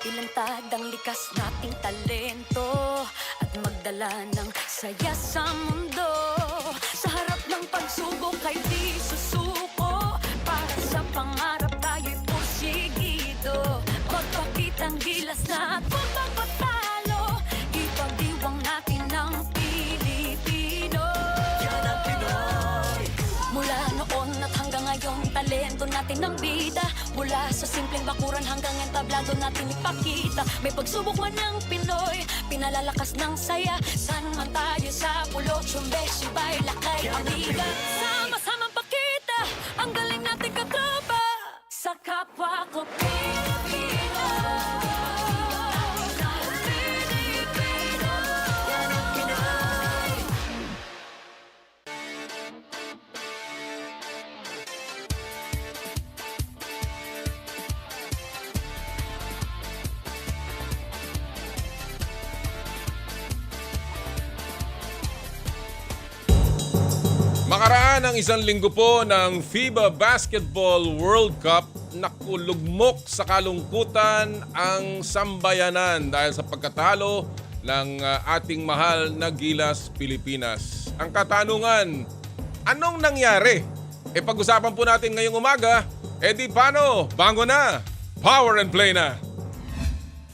Ilantad ang likas nating talento at magdala ng saya sa mundo. Sa harap ng pagsubok ay di susuko, para sa pangarap tayo'y porsigido. Magpakitang gilas na at huwag magpatalo, ipagdiwang natin ang Pilipino. Yan ang Pinoy. Mula noon at hanggang ngayon, talento natin ang bida. Mula sa simpleng bakuran hanggang entablado natin ipakita. May pagsubok man ng Pinoy, pinalalakas ng saya. San man tayo sa pulo, Chumbe, Sibay, Lakay, Amiga. Sama-samang pakita ang galing natin katropa sa kapwa ko Pilipino. Pilipino, yan ang Pinoy. Makaraan ang isang linggo po ng FIBA Basketball World Cup, nakulugmok sa kalungkutan ang sambayanan dahil sa pagkatalo ng ating mahal na Gilas Pilipinas. Ang katanungan, anong nangyari? Pag-usapan po natin ngayong umaga, di paano? Bango na! Power and Play na!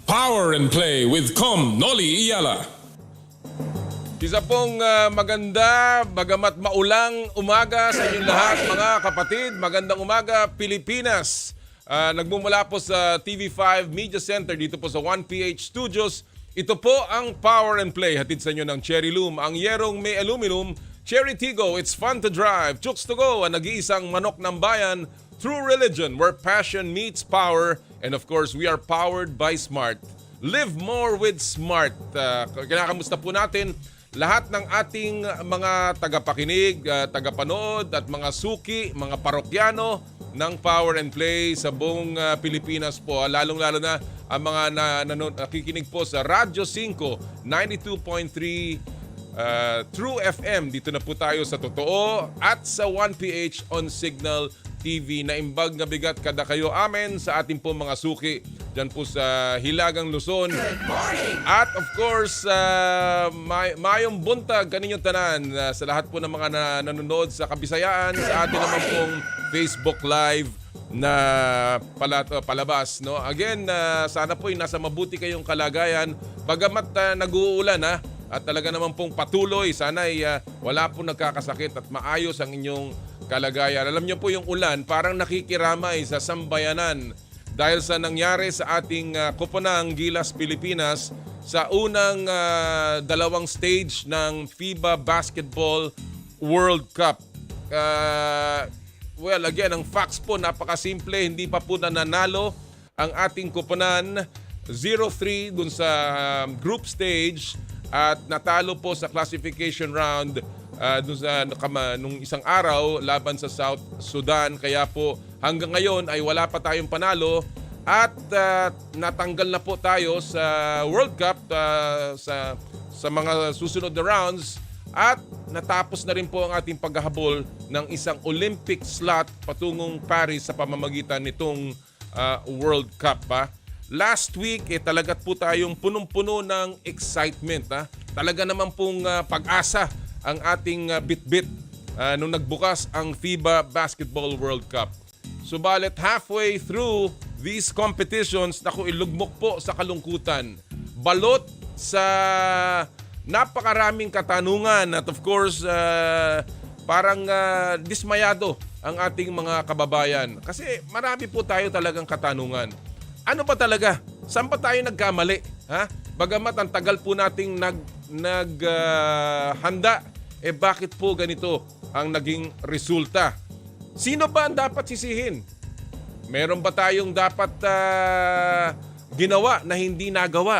Power and Play with Com Noli Iyala. Isa pong maganda, bagamat maulang umaga sa inyong lahat mga kapatid. Magandang umaga Pilipinas. Nagmumula po sa TV5 Media Center dito po sa 1PH Studios. Ito po ang Power and Play. Hatid sa inyo ng Cherry Loom. Ang yerong may aluminum, Cherry Tigo, it's fun to drive. Chooks to go, ang nag-iisang manok ng bayan. True religion where passion meets power. And of course, we are powered by Smart. Live more with Smart. Kinakamusta po natin lahat ng ating mga tagapakinig, tagapanood at mga suki, mga parokyano ng Power and Play sa buong Pilipinas po. Lalong-lalo na ang mga nakikinig po sa Radyo 5, 92.3 True FM. Dito na po tayo sa Totoo at sa 1PH on Signal TV. Naimbag na bigat kada kayo amen sa ating po mga suki dyan po sa Hilagang Luzon. At of course, mayong buntag kaninyong tanan sa lahat po ng mga nanonood sa Kabisayaan, sa atin naman pong Facebook Live na palabas. No? Again, sana po nasa mabuti kayong kalagayan. Bagamat nag-uulan at talaga naman pong patuloy, sana wala pong nagkakasakit at maayos ang inyong kalagayan. Alam niyo po yung ulan, parang nakikiramay sa sambayanan dahil sa nangyari sa ating koponang Gilas Pilipinas sa unang dalawang stage ng FIBA Basketball World Cup. Well, again, ang facts po napakasimple, hindi pa po nanalo ang ating koponan. 0-3 dun sa group stage at natalo po sa classification round nung isang araw laban sa South Sudan. Kaya po hanggang ngayon ay wala pa tayong panalo at natanggal na po tayo sa World Cup sa mga susunod na rounds at natapos na rin po ang ating paghahabol ng isang Olympic slot patungong Paris sa pamamagitan nitong World Cup. Last week talagat po tayong punong-puno ng excitement. Talaga naman pong pag-asa ang ating bit-bit nung nagbukas ang FIBA Basketball World Cup. Subalit halfway through these competitions, ilugmok po sa kalungkutan. Balot sa napakaraming katanungan at of course parang dismayado ang ating mga kababayan. Kasi marami po tayo talagang katanungan. Ano ba talaga? Saan ba tayo nagkamali? Bagamat ang tagal po nating naghanda, bakit po ganito ang naging resulta? Sino ba ang dapat sisihin? Meron ba tayong dapat ginawa na hindi nagawa?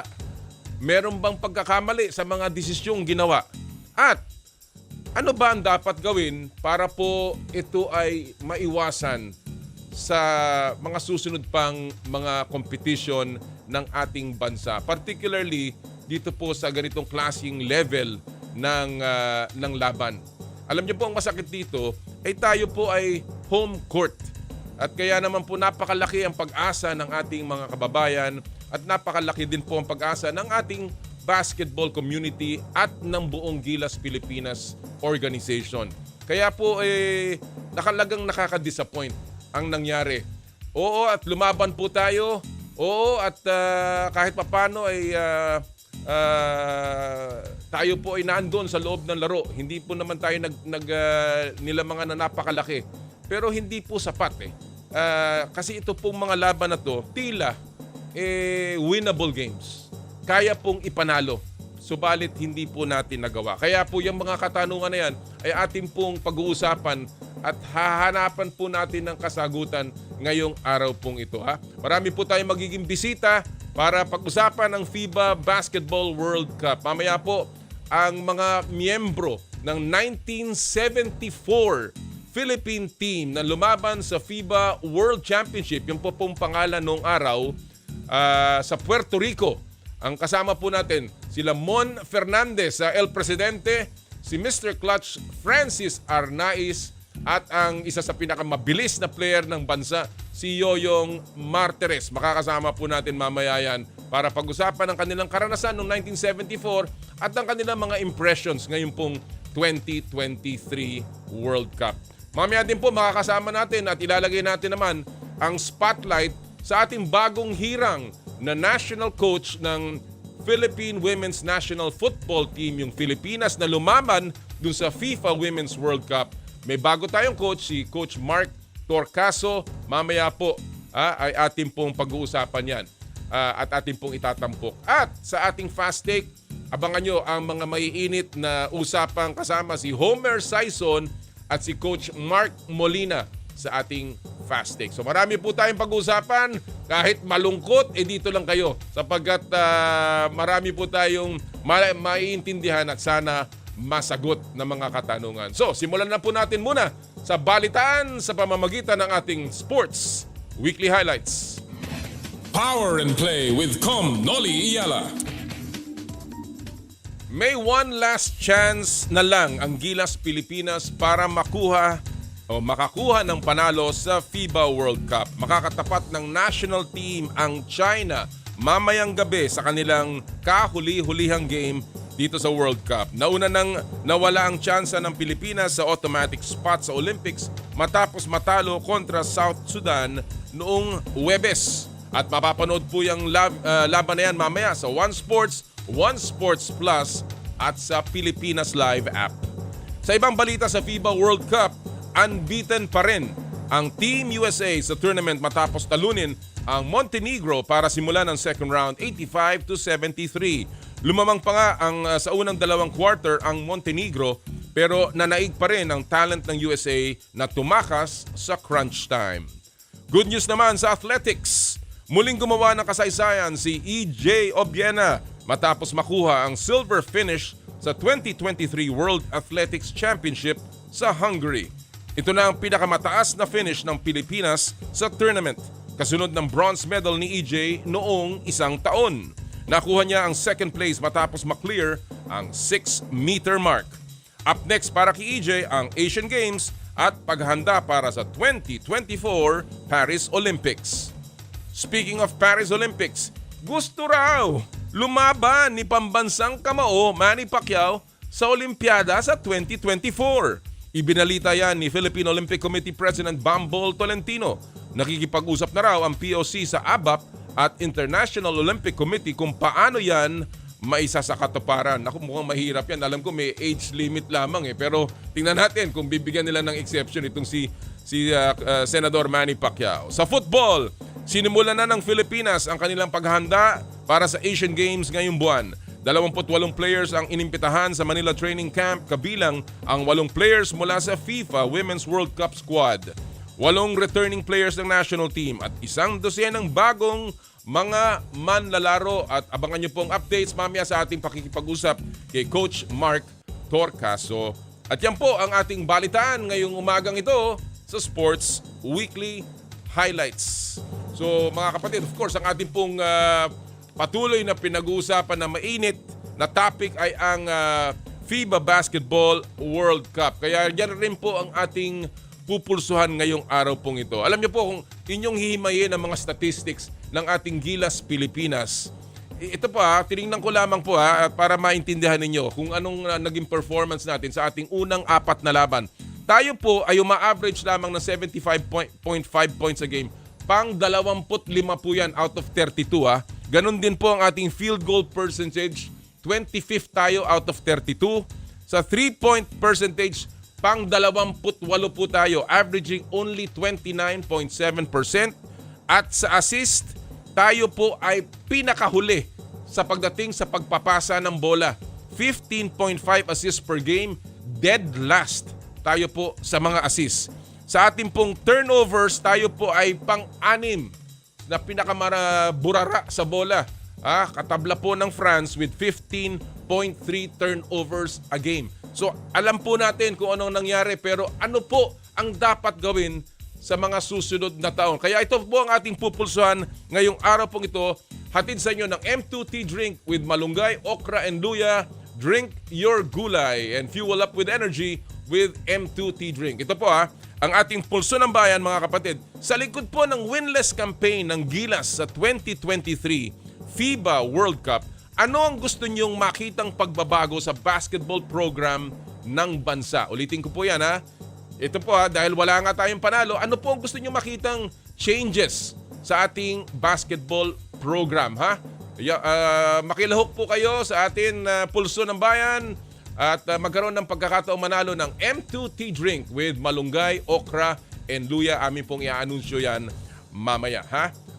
Meron bang pagkakamali sa mga desisyong ginawa? At ano ba ang dapat gawin para po ito ay maiwasan sa mga susunod pang mga competition ng ating bansa? Particularly dito po sa ganitong klaseng level ng laban. Alam niyo po ang masakit dito ay tayo po ay home court. At kaya naman po napakalaki ang pag-asa ng ating mga kababayan at napakalaki din po ang pag-asa ng ating basketball community at ng buong Gilas Pilipinas organization. Kaya po nakalagang nakaka-disappoint ang nangyari. Oo, at lumaban po tayo. Oo, at kahit papano ay tayo po ay naandun sa loob ng laro. Hindi po naman tayo nilamangan na napakalaki. Pero hindi po sapat kasi ito pong mga laban na to, tila winnable games. Kaya pong ipanalo. Subalit hindi po natin nagawa. Kaya po yung mga katanungan na yan ay ating pong pag-uusapan at hahanapan po natin ng kasagutan ngayong araw pong ito. Marami po tayong magiging bisita para pag-usapan ng FIBA Basketball World Cup. Mamaya po ang mga miyembro ng 1974 Philippine team na lumaban sa FIBA World Championship, yung po pong pangalan noong araw sa Puerto Rico. Ang kasama po natin sila Mon Fernandez sa El Presidente, si Mr. Clutch Francis Arnaiz at ang isa sa pinakamabilis na player ng bansa, si Yoyong Martires. Makakasama po natin mamaya yan para pag-usapan ang kanilang karanasan noong 1974 at ang kanilang mga impressions ngayon pong 2023 World Cup. Mamaya din po makakasama natin at ilalagay natin naman ang spotlight sa ating bagong hirang na national coach ng Philippine Women's National Football Team, yung Pilipinas na lumaban dun sa FIFA Women's World Cup. May bago tayong coach, si Coach Mark Torcaso. Mamaya po ay ating pong pag-uusapan yan at ating pong itatampok. At sa ating fast take, abangan nyo ang mga maiinit na usapang kasama si Homer Sison at si Coach Mark Molina sa ating fast take. So marami po tayong pag-uusapan. Kahit malungkot, dito lang kayo sapagkat marami po tayong maiintindihan at sana masagot na mga katanungan. So simulan na po natin muna sa balitaan sa pamamagitan ng ating Sports Weekly Highlights. Power and Play with Noli Iyala. May one last chance na lang ang Gilas Pilipinas para makakuha ng panalo sa FIBA World Cup. Makakatapat ng national team ang China mamayang gabi sa kanilang kahuli-hulihang game dito sa World Cup. Nauna nang nawala ang tsansa ng Pilipinas sa automatic spot sa Olympics matapos matalo kontra South Sudan noong Huwebes. At mapapanood po yung laban na yan mamaya sa One Sports, One Sports Plus at sa Pilipinas Live app. Sa ibang balita sa FIBA World Cup, unbeaten pa rin ang Team USA sa tournament matapos talunin ang Montenegro para simulan ang second round 85-73. Lumamang pa nga sa unang dalawang quarter ang Montenegro pero nanaig pa rin ang talent ng USA na tumakas sa crunch time. Good news naman sa athletics. Muling gumawa ng kasaysayan si EJ Obiena matapos makuha ang silver finish sa 2023 World Athletics Championship sa Hungary. Ito na ang pinakamataas na finish ng Pilipinas sa tournament, kasunod ng bronze medal ni EJ noong isang taon. Nakuha niya ang second place matapos maklear ang 6-meter mark. Up next para kay EJ ang Asian Games at paghahanda para sa 2024 Paris Olympics. Speaking of Paris Olympics, gusto raw lumaban ni pambansang kamao Manny Pacquiao sa Olimpiada sa 2024. Ibinalita yan ni Philippine Olympic Committee President Bambol Tolentino. Nakikipag-usap na raw ang POC sa ABAP at International Olympic Committee kung paano yan maisa sa katuparan. Naku, mukhang mahirap yan. Alam ko may age limit lamang pero tingnan natin kung bibigyan nila ng exception itong si Senador Manny Pacquiao. Sa football, sinimulan na ng Pilipinas ang kanilang paghahanda para sa Asian Games ngayong buwan. 28 players ang inimbitahan sa Manila Training Camp kabilang ang 8 players mula sa FIFA Women's World Cup squad. 8 returning players ng national team at 12 bagong mga manlalaro at abangan niyo pong updates mamaya sa ating pakikipag-usap kay Coach Mark Torcaso. At yan po ang ating balitaan ngayong umagang ito sa Sports Weekly Highlights. So mga kapatid, of course, ang ating pong patuloy na pinag-uusapan na mainit na topic ay ang FIBA Basketball World Cup. Kaya yan rin po ang ating pupulsuhan ngayong araw pong ito. Alam niyo po kung inyong hihimayin ang mga statistics ng ating Gilas Pilipinas. Ito po tinignan ko lamang po para maintindihan ninyo kung anong naging performance natin sa ating unang 4 na laban. Tayo po ay uma-average lamang ng 75.5 points a game. Pang 25 po yan out of 32 Ganon din po ang ating field goal percentage. 25th tayo out of 32. Sa 3-point percentage, pang 28 po tayo, averaging only 29.7%. At sa assist, tayo po ay pinakahuli sa pagdating sa pagpapasa ng bola. 15.5 assists per game, dead last tayo po sa mga assists. Sa ating pong turnovers, tayo po ay pang-6 na pinakaburara sa bola. Katabla po ng France with 15.3 turnovers a game. So alam po natin kung anong nangyari, pero ano po ang dapat gawin sa mga susunod na taon. Kaya ito po ang ating pupulsuhan ngayong araw pong ito. Hatid sa inyo ng M2T drink with malunggay, okra and luya. Drink your gulay and fuel up with energy with M2T drink. Ito po ang ating pulso ng bayan, mga kapatid. Sa likod po ng winless campaign ng Gilas sa 2023 FIBA World Cup, ano ang gusto nyong makitang pagbabago sa basketball program ng bansa? Ulitin ko po yan Ito po dahil wala nga tayong panalo, ano po ang gusto nyong makitang changes sa ating basketball program makilahok po kayo sa atin pulso ng bayan at magkaroon ng pagkakataong manalo ng M2T drink with malunggay, okra, and luya. Amin pong i-anunsyo yan mamaya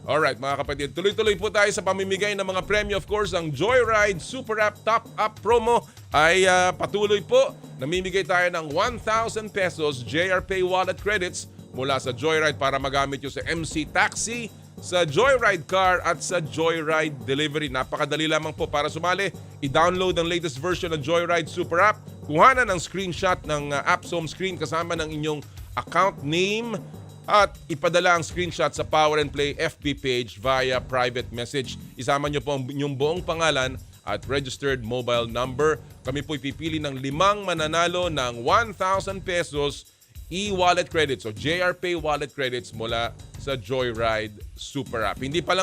Alright mga kapatid, tuloy-tuloy po tayo sa pamimigay ng mga premyo. Of course, ang Joyride Super App Top Up promo ay patuloy po. Namimigay tayo ng 1,000 pesos JRPay wallet credits mula sa Joyride para magamit nyo sa MC Taxi, sa Joyride Car at sa Joyride Delivery. Napakadali lamang po para sumali. I-download ang latest version ng Joyride Super App. Kuhanan ng screenshot ng app's home screen kasama ng inyong account name at ipadala ang screenshot sa Power and Play FB page via private message. Isama nyo po ang inyong buong pangalan at registered mobile number. Kami po ipipili ng 5 mananalo ng 1,000 pesos e-wallet credits o JRPay wallet credits mula sa Joyride Super App. Hindi pa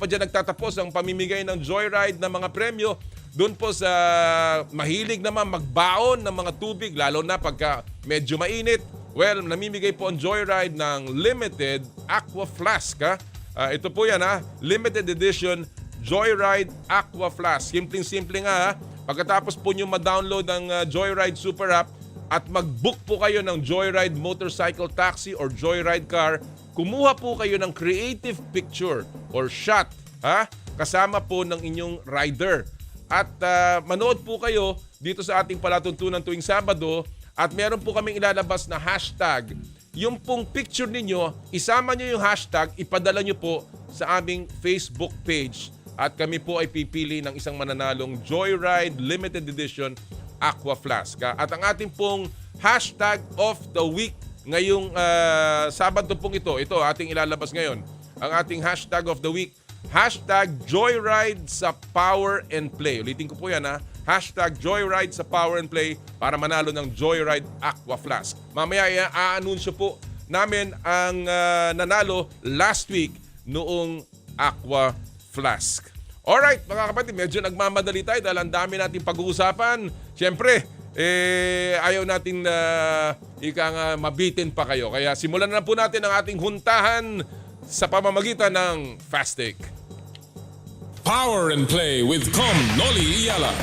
dyan nagtatapos ang pamimigay ng Joyride ng mga premyo. Doon po sa mahilig naman magbaon ng mga tubig, lalo na pagka medyo mainit. Well, namimigay po ang Joyride ng limited Aqua Flask. Ito po yan limited edition Joyride Aqua Flask. Simpleng-simple nga Pagkatapos po nyo ma-download ang Joyride Super App at mag-book po kayo ng Joyride Motorcycle Taxi or Joyride Car, kumuha po kayo ng creative picture or shot kasama po ng inyong rider. At manood po kayo dito sa ating palatuntunan tuwing Sabado at meron po kaming ilalabas na hashtag. Yung pong picture ninyo, isama nyo yung hashtag, ipadala nyo po sa aming Facebook page. At kami po ay pipili ng isang mananalong Joyride Limited Edition Aqua Flask. At ang ating pong hashtag of the week ngayong Sabado pong ito ating ilalabas ngayon. Ang ating hashtag of the week, hashtag Joyride sa Power and Play. Ulitin ko po yan hashtag Joyride sa Power and Play para manalo ng Joyride Aqua Flask. Mamaya i-aanunsyo po namin ang nanalo last week noong Aqua Flask. Alright mga kapatid, medyo nagmamadali tayo dahil ang dami natin pag-uusapan. Siyempre, ayaw natin mabitin pa kayo. Kaya simulan na po natin ang ating huntahan sa pamamagitan ng Fast Take. Power and Play with Noli Iyala.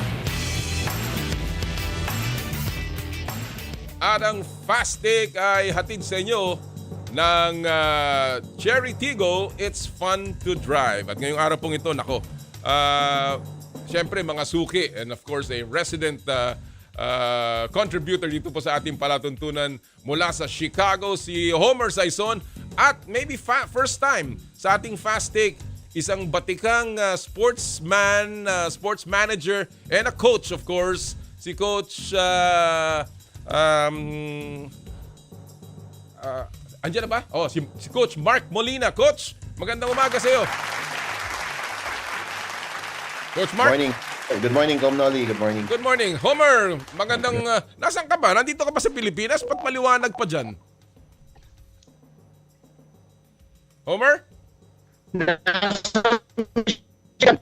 At ang Fast Take ay hatid sa inyo ng Cherry Tigo, It's Fun to Drive. At ngayong araw pong ito, siyempre mga suki and of course a resident contributor dito po sa ating palatuntunan mula sa Chicago, si Homer Saison. At maybe first time sa ating Fast Take, isang batikang sportsman, sports manager, and a coach of course, si Coach andyan na ba? Si Coach Mark Molina. Coach, magandang umaga sa iyo. Coach Mark. Morning. Good morning, Noli. Good morning. Good morning. Homer, magandang... nasaan ka ba? Nandito ka ba sa Pilipinas? Ba't maliwanag pa dyan? Homer? Nasa Michigan.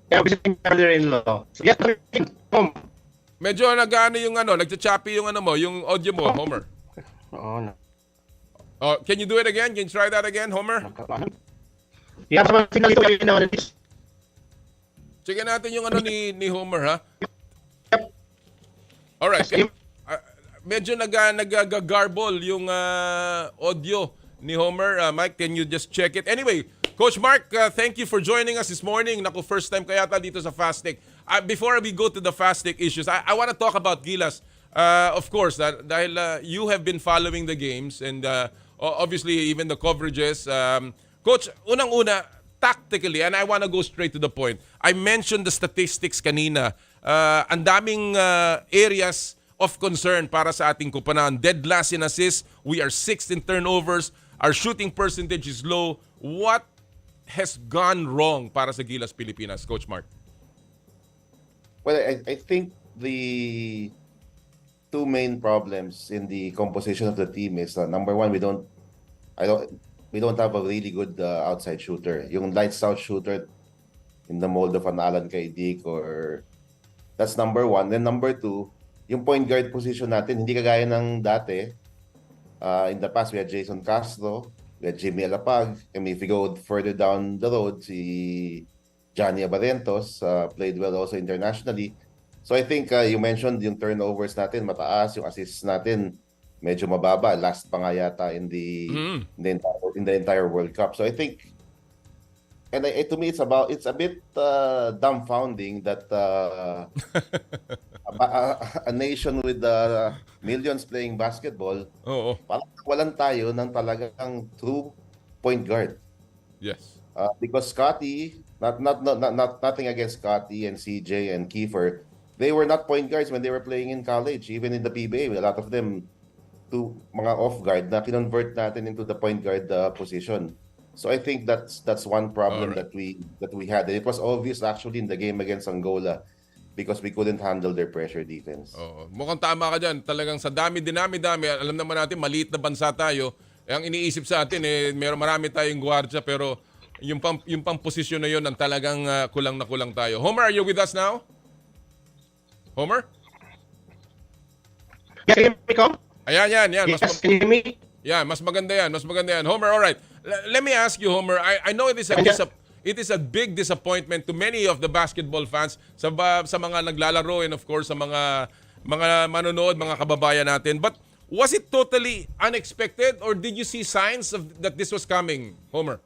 Kaya visiting brother-in-law. So, yes, home. Medyo nag-ano yung nagcha-choppy yung yung audio mo, Homer. Oo na. Oh, can you do it again? Can you try that again, Homer? Yeah, sa mga signal ito yun naman. Check natin yung ni Homer, ha? Yep. Alright. Yes, Medyo nag-garble yung audio ni Homer. Mike, can you just check it? Anyway, Coach Mark, thank you for joining us this morning. Naku, first time kaya dito sa Fast Take. Before we go to the Fast Take issues, I want to talk about Gilas. Of course, dahil you have been following the games and obviously even the coverages. Coach, unang-una, tactically, and I want to go straight to the point. I mentioned the statistics kanina. Ang daming areas of concern para sa ating kupanan. Dead last in assists. We are 6th in turnovers. Our shooting percentage is low. What has gone wrong para sa Gilas Pilipinas, Coach Mark? Well, I think the two main problems in the composition of the team is number one, we don't have a really good outside shooter. Yung lights out shooter in the mold of an Alan Kaidik, or that's number one. Then number two, yung point guard position natin, hindi kagaya ng dati. In the past, we had Jason Castro, we had Jimmy Alapag, and if we go further down the road, si Johnny Abadentos played well also internationally. So I think you mentioned yung turnovers natin mataas, yung assists natin medyo mababa. Last pa nga yata in the entire World Cup. So I think, and to me, it's a bit dumbfounding that a nation with millions playing basketball, parang walan tayo ng talagang true point guard. Yes. Because Scotty, nothing against Scotty and CJ and Kiefer, they were not point guards when they were playing in college. Even in the PBA, a lot of them to mga off guard na kinonvert natin into the point guard position. So I think that's one problem that we had. And it was obvious actually in the game against Angola because we couldn't handle their pressure defense. Mukhang tama ka dyan. Talagang sa dami. Alam naman natin, maliit na bansa tayo. Ang iniisip sa atin, marami tayong gwardiya, pero yung pang posisyon na yun, ang talagang kulang na kulang tayo. Homer, are you with us now? Homer? Yes, can you hear me? Ayan. Yes, can you hear me? Yeah, mas maganda yan. Homer, all right. Let me ask you, Homer. I know it is a big disappointment to many of the basketball fans sa mga naglalaro and of course sa mga manonood, mga kababayan natin. But was it totally unexpected or did you see signs that this was coming, Homer?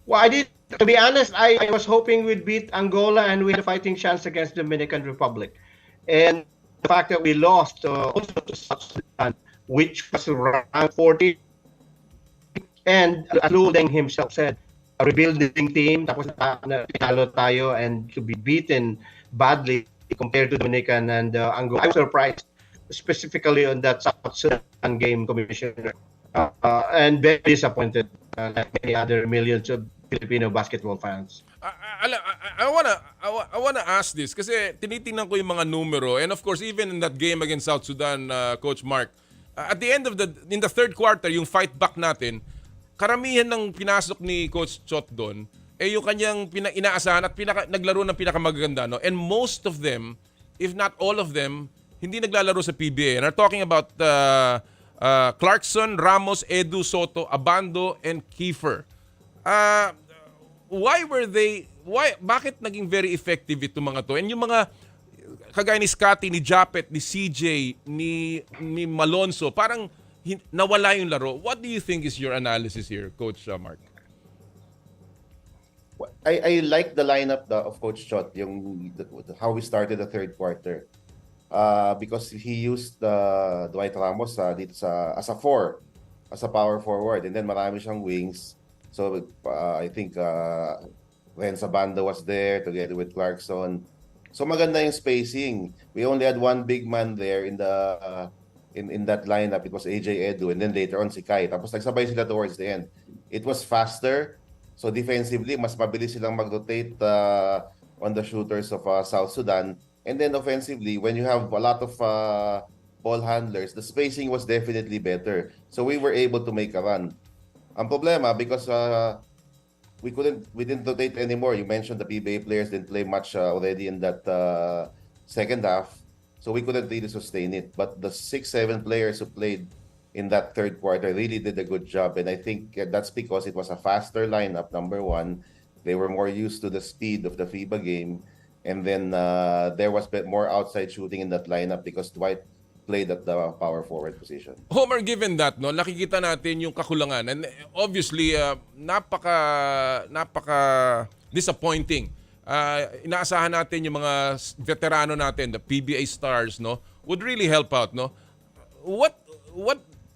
Well, I did. To be honest, I was hoping we'd beat Angola and we had a fighting chance against the Dominican Republic. And the fact that we lost also to South Sudan, which was around 40, and as Lou Deng himself said, a rebuilding team, tapos pinalo tayo, and to be beaten badly compared to Dominican and Angola. I was surprised, specifically on that South Sudan game, Commissioner, and very disappointed, like many other millions of Filipino basketball fans. I wanna ask this kasi tinitingnan ko yung mga numero, and of course even in that game against South Sudan, Coach Mark, at the end of in the third quarter, yung fight back natin, karamihan ng pinasok ni Coach Chot doon yung kanyang inaasahan at naglaro ng pinakamaganda, no? And most of them, if not all of them, hindi naglalaro sa PBA. And we're talking about Clarkson, Ramos, Edu, Soto, Abando, and Kiefer. Bakit naging very effective itong mga to? And yung mga kagaya ni Scotty, ni Japet, ni CJ, ni Malonzo, parang nawala yung laro. What do you think is your analysis here, Coach Mark? I like the lineup of Coach Chot, how we started the third quarter. Because he used Dwight Ramos dito as a power forward, and then marami siyang wings. So I think Renza Banda was there together with Clarkson. So maganda yung spacing. We only had one big man there in that lineup. It was AJ Edu, and then later on si Kai. Tapos nagsabay sila towards the end. It was faster. So defensively, mas mabilis silang mag-rotate on the shooters of South Sudan. And then offensively, when you have a lot of ball handlers, the spacing was definitely better. So we were able to make a run. Ang problema, because we didn't rotate anymore. You mentioned the PBA players didn't play much already in that second half, so we couldn't really sustain it. But the 6-7 players who played in that third quarter really did a good job, and I think that's because it was a faster lineup. Number one, they were more used to the speed of the FIBA game, and then there was a bit more outside shooting in that lineup because Dwight played at the power forward position. Homer, given that, no, nakikita natin yung kakulangan. And obviously, napaka disappointing. Inaasahan natin yung mga veterano natin, the PBA stars, no, would really help out, no. What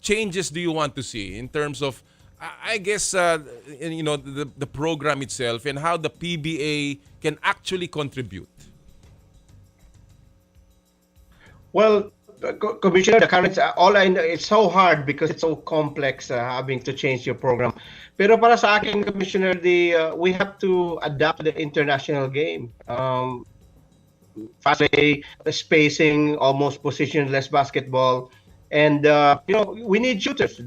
changes do you want to see in terms of, I guess, the program itself and how the PBA can actually contribute? Well, Commissioner, the current, all I know, it's so hard because it's so complex having to change your program. Pero para sa akin, Commissioner, we have to adapt to the international game. Fast play, spacing, almost positionless basketball, and we need shooters,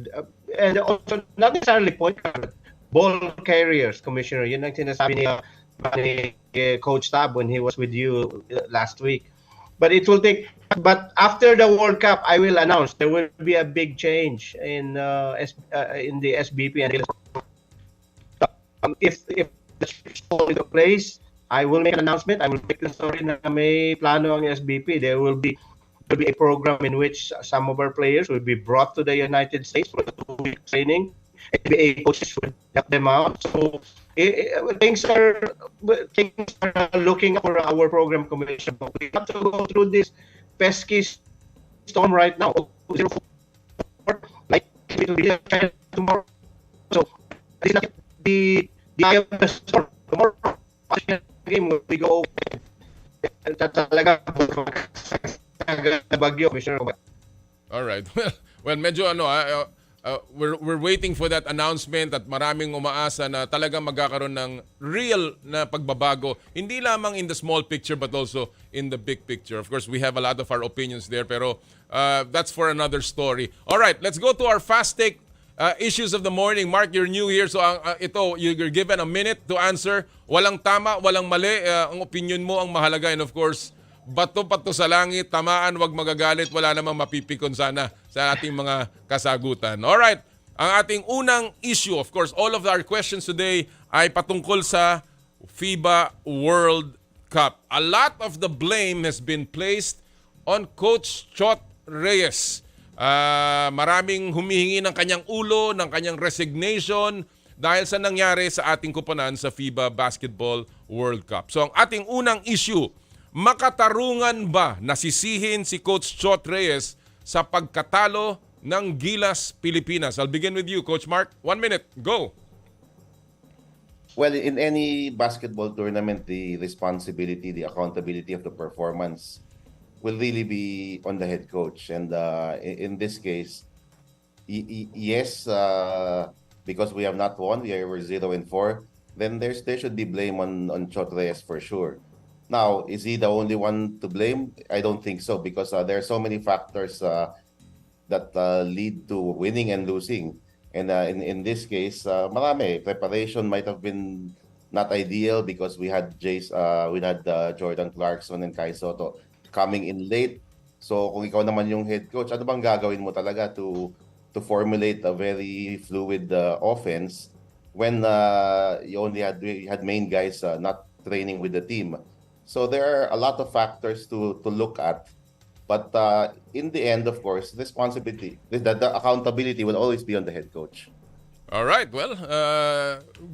and also not necessarily point guard, ball carriers, Commissioner. Yun ang sinasabi ni Coach Tab when he was with you last week. But it will take. But after the World Cup, I will announce there will be a big change in the SBP, and if the fall into place, I will make an announcement. I will make the story na may plano ang SBP. There will be a program in which some of our players will be brought to the United States for a 2-week training. NBA coaches will help them out. So things are looking for our program, Commission. But we have to go through this pesky storm right now. Like it will be tomorrow. So this is not the eye of the storm. Tomorrow game will we go. Talaga bagyo, Commissioner. All right. Well, medyo we're waiting for that announcement at maraming umaasa na talagang magkakaroon ng real na pagbabago. Hindi lamang in the small picture but also in the big picture. Of course, we have a lot of our opinions there pero that's for another story. All right, let's go to our fast take issues of the morning. Mark, you're new here so you're given a minute to answer. Walang tama, walang mali. Ang opinion mo ang mahalaga and of course, bato-pato sa langit, tamaan, wag magagalit, wala namang mapipikon sana sa ating mga kasagutan. Alright, ang ating unang issue, of course, all of our questions today ay patungkol sa FIBA World Cup. A lot of the blame has been placed on Coach Chot Reyes. Maraming humihingi ng kanyang ulo, ng kanyang resignation dahil sa nangyari sa ating koponan sa FIBA Basketball World Cup. So ang ating unang issue, makatarungan ba nasisihin si Coach Chot Reyes sa pagkatalo ng Gilas Pilipinas? I'll begin with you, Coach Mark. 1 minute, go! Well, in any basketball tournament, the responsibility, the accountability of the performance will really be on the head coach. And in this case, yes, because we have not won, we were 0-4, then there should be blame on Chot Reyes for sure. Now, is he the only one to blame? I don't think so because there are so many factors that lead to winning and losing. And in this case, marami. Preparation might have been not ideal because we had Jordan Clarkson and Kai Soto coming in late. So kung ikaw naman yung head coach, ano bang gagawin mo talaga to formulate a very fluid offense when you only had main guys not training with the team? So there are a lot of factors to look at. But in the end, of course, responsibility, the accountability will always be on the head coach. All right, well,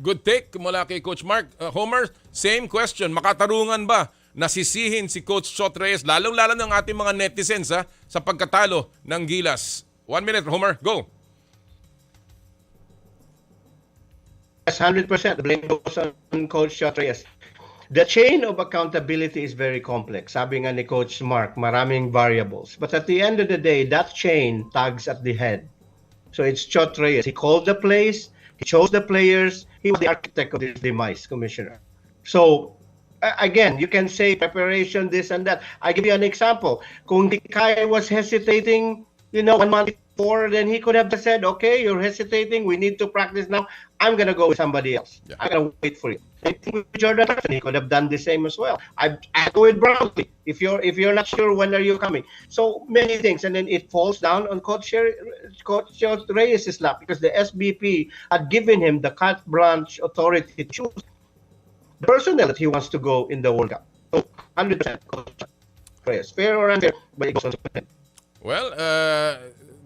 good take mula kay Coach Mark. Homer, same question. Makatarungan ba nasisihin si Coach Chot Reyes, lalong-lalo ng ating mga netizens sa pagkatalo ng Gilas? 1 minute, Homer, go. Yes, 100%. The blame goes on Coach Chot Reyes. The chain of accountability is very complex. Sabi nga ni Coach Mark, maraming variables. But at the end of the day, that chain tugs at the head. So it's Chot Reyes. He called the plays. He chose the players. He was the architect of this demise, Commissioner. So again, you can say preparation, this and that. I give you an example. Kung Kai was hesitating, 1 month before, then he could have just said, okay, you're hesitating. We need to practice now. I'm going to go with somebody else. Yeah. I'm going to wait for you. I think with Jordan Clarkson, he could have done the same as well. I go with Brownlee. If you're not sure when are you coming. So many things. And then it falls down on Coach Reyes' lap because the SBP had given him the carte blanche authority to choose the personnel that he wants to go in the World Cup. So 100% Coach Reyes. Fair or unfair, but it goes on to him. Well,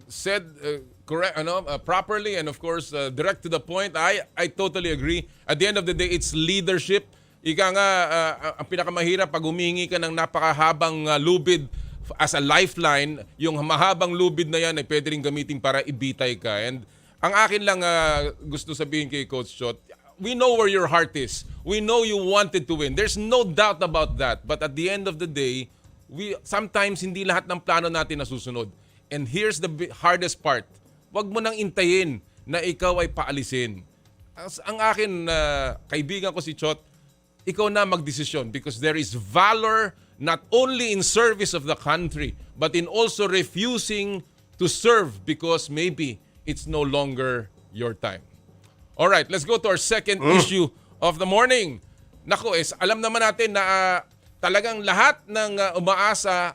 said correct, properly, and of course, direct to the point. I totally agree. At the end of the day, it's leadership. Ika nga, ang pinakamahirap pag humingi ka ng napakahabang lubid as a lifeline, yung mahabang lubid na yan ay pwede rin gamitin para ibitay ka. And ang akin lang gusto sabihin kay Coach Chot, we know where your heart is. We know you wanted to win. There's no doubt about that. But at the end of the day, sometimes hindi lahat ng plano natin nasusunod. And here's the hardest part. Wag mo nang intayin na ikaw ay paalisin. Ang akin, kaibigan ko si Chot, ikaw na magdesisyon because there is valor not only in service of the country but in also refusing to serve because maybe it's no longer your time. All right, let's go to our second issue of the morning. Nako, alam naman natin na talagang lahat ng umaasa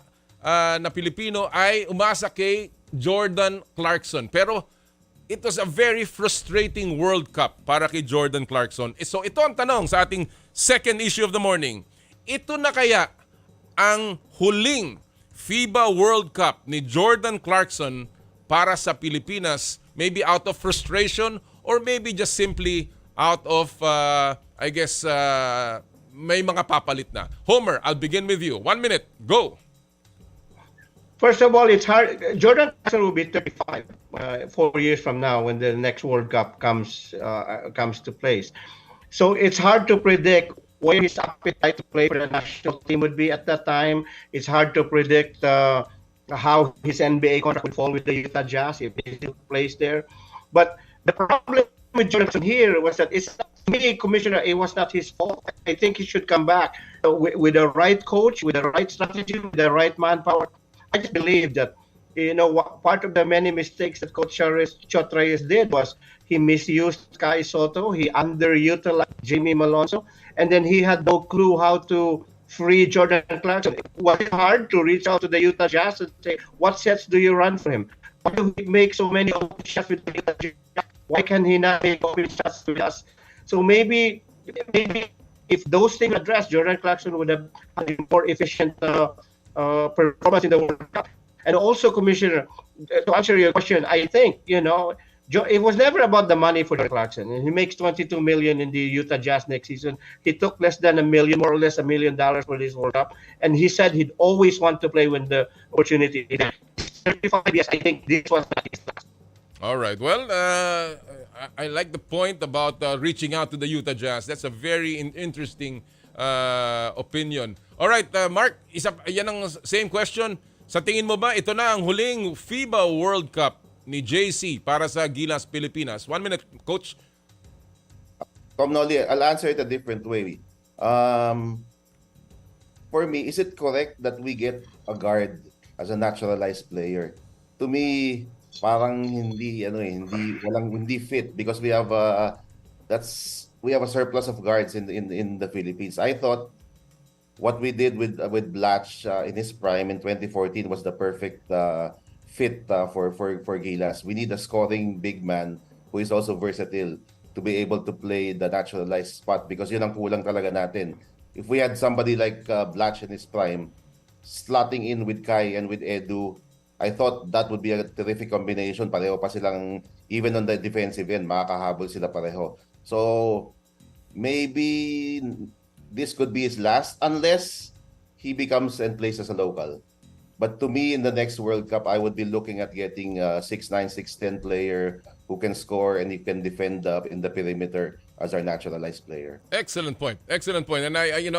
na Pilipino ay umaasa kay Jordan Clarkson. Pero it was a very frustrating World Cup para kay Jordan Clarkson. So ito ang tanong sa ating second issue of the morning. Ito na kaya ang huling FIBA World Cup ni Jordan Clarkson para sa Pilipinas? Maybe out of frustration or maybe just simply out of, may mga papalit na. Homer, I'll begin with you. 1 minute. Go. First of all, it's hard. Jordan Clarkson will be 35 4 years from now when the next World Cup comes to place. So it's hard to predict where his appetite to play for the national team would be at that time. It's hard to predict how his NBA contract would fall with the Utah Jazz if he still plays there. But the problem with Jordan here was that it's me, Commissioner, it was not his fault. I think he should come back with the right coach, with the right strategy, with the right manpower. I just believe that, part of the many mistakes that Coach Chot Reyes did was he misused Kai Soto, he underutilized Jimmy Malonzo, and then he had no clue how to free Jordan Clarkson. Was it hard to reach out to the Utah Jazz and say, what sets do you run for him? Why do he make so many open shots with the Utah Jazz? Why can he not make open shots with us? So maybe if those things addressed, Jordan Clarkson would have had a more efficient performance in the World Cup. And also, Commissioner, to answer your question, I think, it was never about the money for Jordan Clarkson. He makes $22 million in the Utah Jazz next season. He took less than $1 million, more or less $1 million for this World Cup. And he said he'd always want to play when the opportunity is there. 35 years, I think this was not his last. All right. Well, I like the point about reaching out to the Utah Jazz. That's a very interesting opinion. All right, Mark, yan ang same question. Sa tingin mo ba, ito na ang huling FIBA World Cup ni JC para sa Gilas, Pilipinas? 1 minute, Coach. Noli, I'll answer it a different way. For me, is it correct that we get a guard as a naturalized player? To me, parang hindi fit because we have a surplus of guards in the Philippines. I thought what we did with Blatch in his prime in 2014 was the perfect fit for Gilas. We need a scoring big man who is also versatile to be able to play the naturalized spot because yun ang kulang talaga natin. If we had somebody like Blatch in his prime, slotting in with Kai and with Edu, I thought that would be a terrific combination. Pareho pa silang, even on the defensive end, makakahabol sila pareho. So, maybe this could be his last unless he becomes and plays as a local. But to me, in the next World Cup, I would be looking at getting a 6'9", 6'10" player who can score and he can defend in the perimeter as our naturalized player. Excellent point. Excellent point. And I do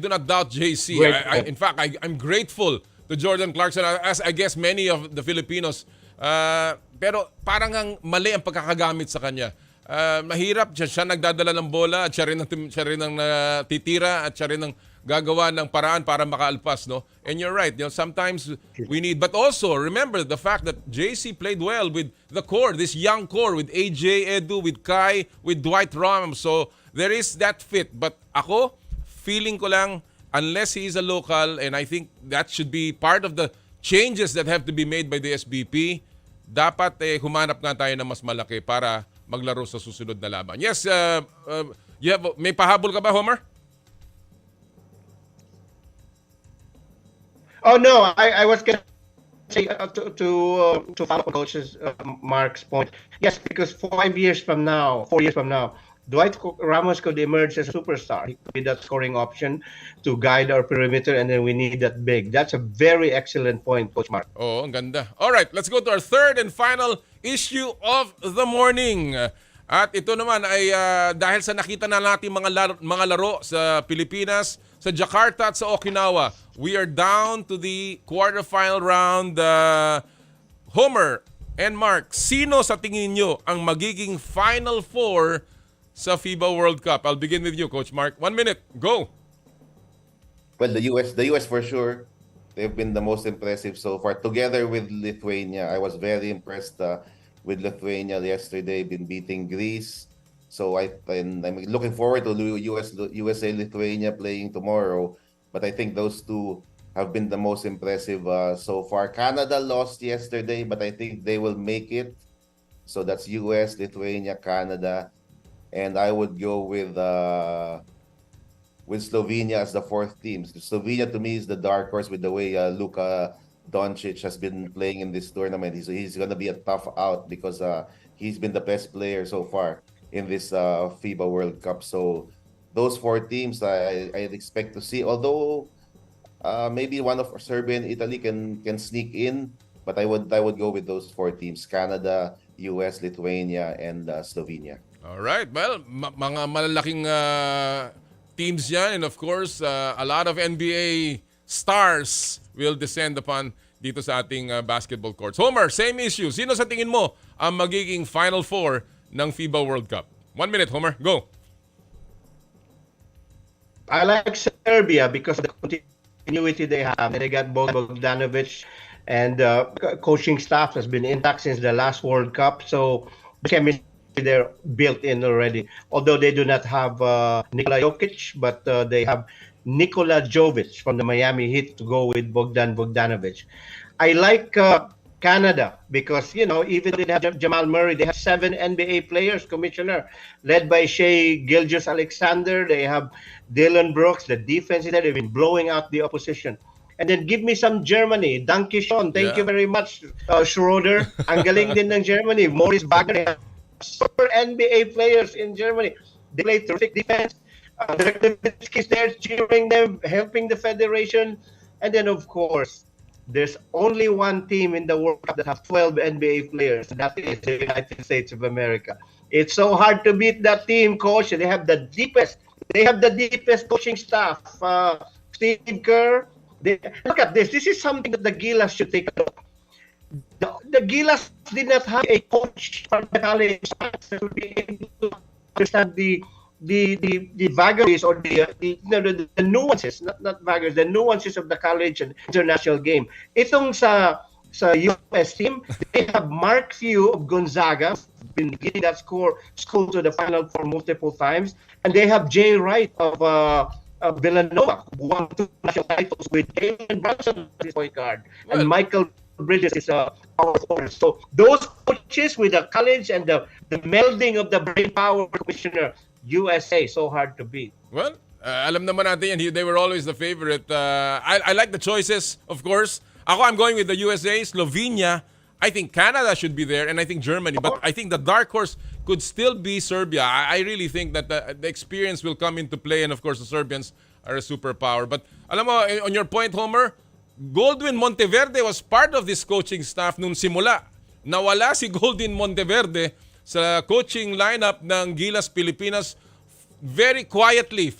not doubt JC. In fact, I'm grateful to Jordan Clarkson, as I guess many of the Filipinos. Pero parang ang mali ang pagkakagamit sa kanya. mahirap. Siya nagdadala ng bola at siya rin ang titira at siya rin ang gagawa ng paraan para makaalpas, no? And you're right, sometimes we need, but also remember the fact that JC played well with the core, this young core with AJ, Edu, with Kai, with Dwight Rom. So there is that fit. But ako, feeling ko lang, unless he is a local, and I think that should be part of the changes that have to be made by the SBP, dapat humanap nga tayo ng mas malaki para maglaro sa susunod na laban. Yes, may pahabol ka ba, Homer? Oh no, I was gonna say to follow up Coach's Mark's point. Yes, because 4 years from now, Dwight Ramos could emerge as a superstar. He could be that scoring option to guide our perimeter, and then we need that big. That's a very excellent point, Coach Mark. Oo, ang ganda. All right, let's go to our third and final issue of the morning. At ito naman ay dahil sa nakita na natin mga laro sa Pilipinas, sa Jakarta at sa Okinawa, we are down to the quarterfinal round. Homer and Mark, sino sa tingin nyo ang magiging Final Four sa FIBA World Cup? I'll begin with you, Coach Mark. 1 minute, go! Well, the US for sure. They've been the most impressive so far. Together with Lithuania, I was very impressed with Lithuania yesterday. Been beating Greece. So I'm looking forward to USA Lithuania playing tomorrow. But I think those two have been the most impressive so far. Canada lost yesterday, but I think they will make it. So that's US, Lithuania, Canada, and I would go with Slovenia as the fourth team. Slovenia to me is the dark horse with the way Luka Doncic has been playing in this tournament. He's going to be a tough out because he's been the best player so far in this FIBA World Cup. So those four teams I'd expect to see, although maybe one of Serbia and Italy can sneak in, but I would go with those four teams: Canada, US, Lithuania, and Slovenia. All right. Well, mga malalaking teams yan, and of course, a lot of NBA stars will descend upon dito sa ating basketball courts. Homer, same issue. Sino sa tingin mo ang magiging Final Four ng FIBA World Cup? 1 minute, Homer. Go. I like Serbia because of the continuity they have. They got Bogdanovic, and coaching staff has been intact since the last World Cup. So the chemistry they're built in already. Although they do not have Nikola Jokic, but they have Nikola Jovic from the Miami Heat to go with Bogdanovic. I like Canada because, even they have Jamal Murray, they have 7 NBA players, Commissioner, led by Shai Gilgeous-Alexander. They have Dylan Brooks. The defense is there. They've been blowing out the opposition. And then give me some Germany. Danke schön. Thank you very much, Schroeder. Ang galing din ng Germany. Morris Wagner. They have super NBA players in Germany. They play terrific defense. The is there cheering them, helping the federation. And then, of course, there's only one team in the World Cup that have 12 NBA players. That is the United States of America. It's so hard to beat that team, Coach. They have the deepest coaching staff. Steve Kerr. Look at this. This is something that the Gilas should take a look. The Gilas did not have a coach from the college to be able to understand the vagaries or the nuances, not vagaries, the nuances of the college and international game. Itong sa US team, they have Mark Few of Gonzaga, been getting that school to the Final Four multiple times, and they have Jay Wright of Villanova, who won 2 national titles with Jalen Brunson as his point guard, and Michael Bridges is a power forward. So those coaches with the college and the melding of the brain power, Commissioner, USA, so hard to beat. Well, alam naman natin yan. They were always the favorite. I like the choices, of course. I'm going with the USA, Slovenia. I think Canada should be there, and I think Germany. But I think the dark horse could still be Serbia. I really think that the experience will come into play, and of course, the Serbians are a superpower. But alam mo, on your point, Homer, Goldwyn Monteverde was part of this coaching staff nung simula. Nawala si Goldwyn Monteverde sa coaching lineup ng Gilas Pilipinas very quietly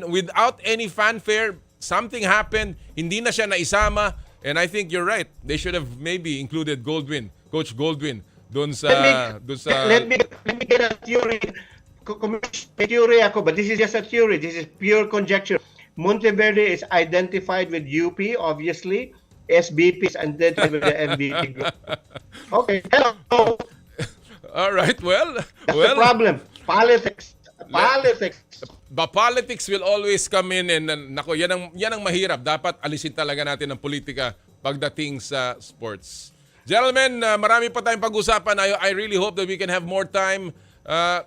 without any fanfare. Something happened, hindi na siya naisama, and I think you're right. They should have maybe included Coach Goldwyn doon sa Let me get a theory. May theory ako, but this is just a theory. This is pure conjecture. Monteverde is identified with UP, obviously. SBP is identified with the MVP group. Okay, hello. All right, well, That's the problem. Politics. The politics will always come in and nako, yan ang mahirap. Dapat alisin talaga natin ang politika pagdating sa sports. Gentlemen, marami pa tayong pag-usapan. I really hope that we can have more time.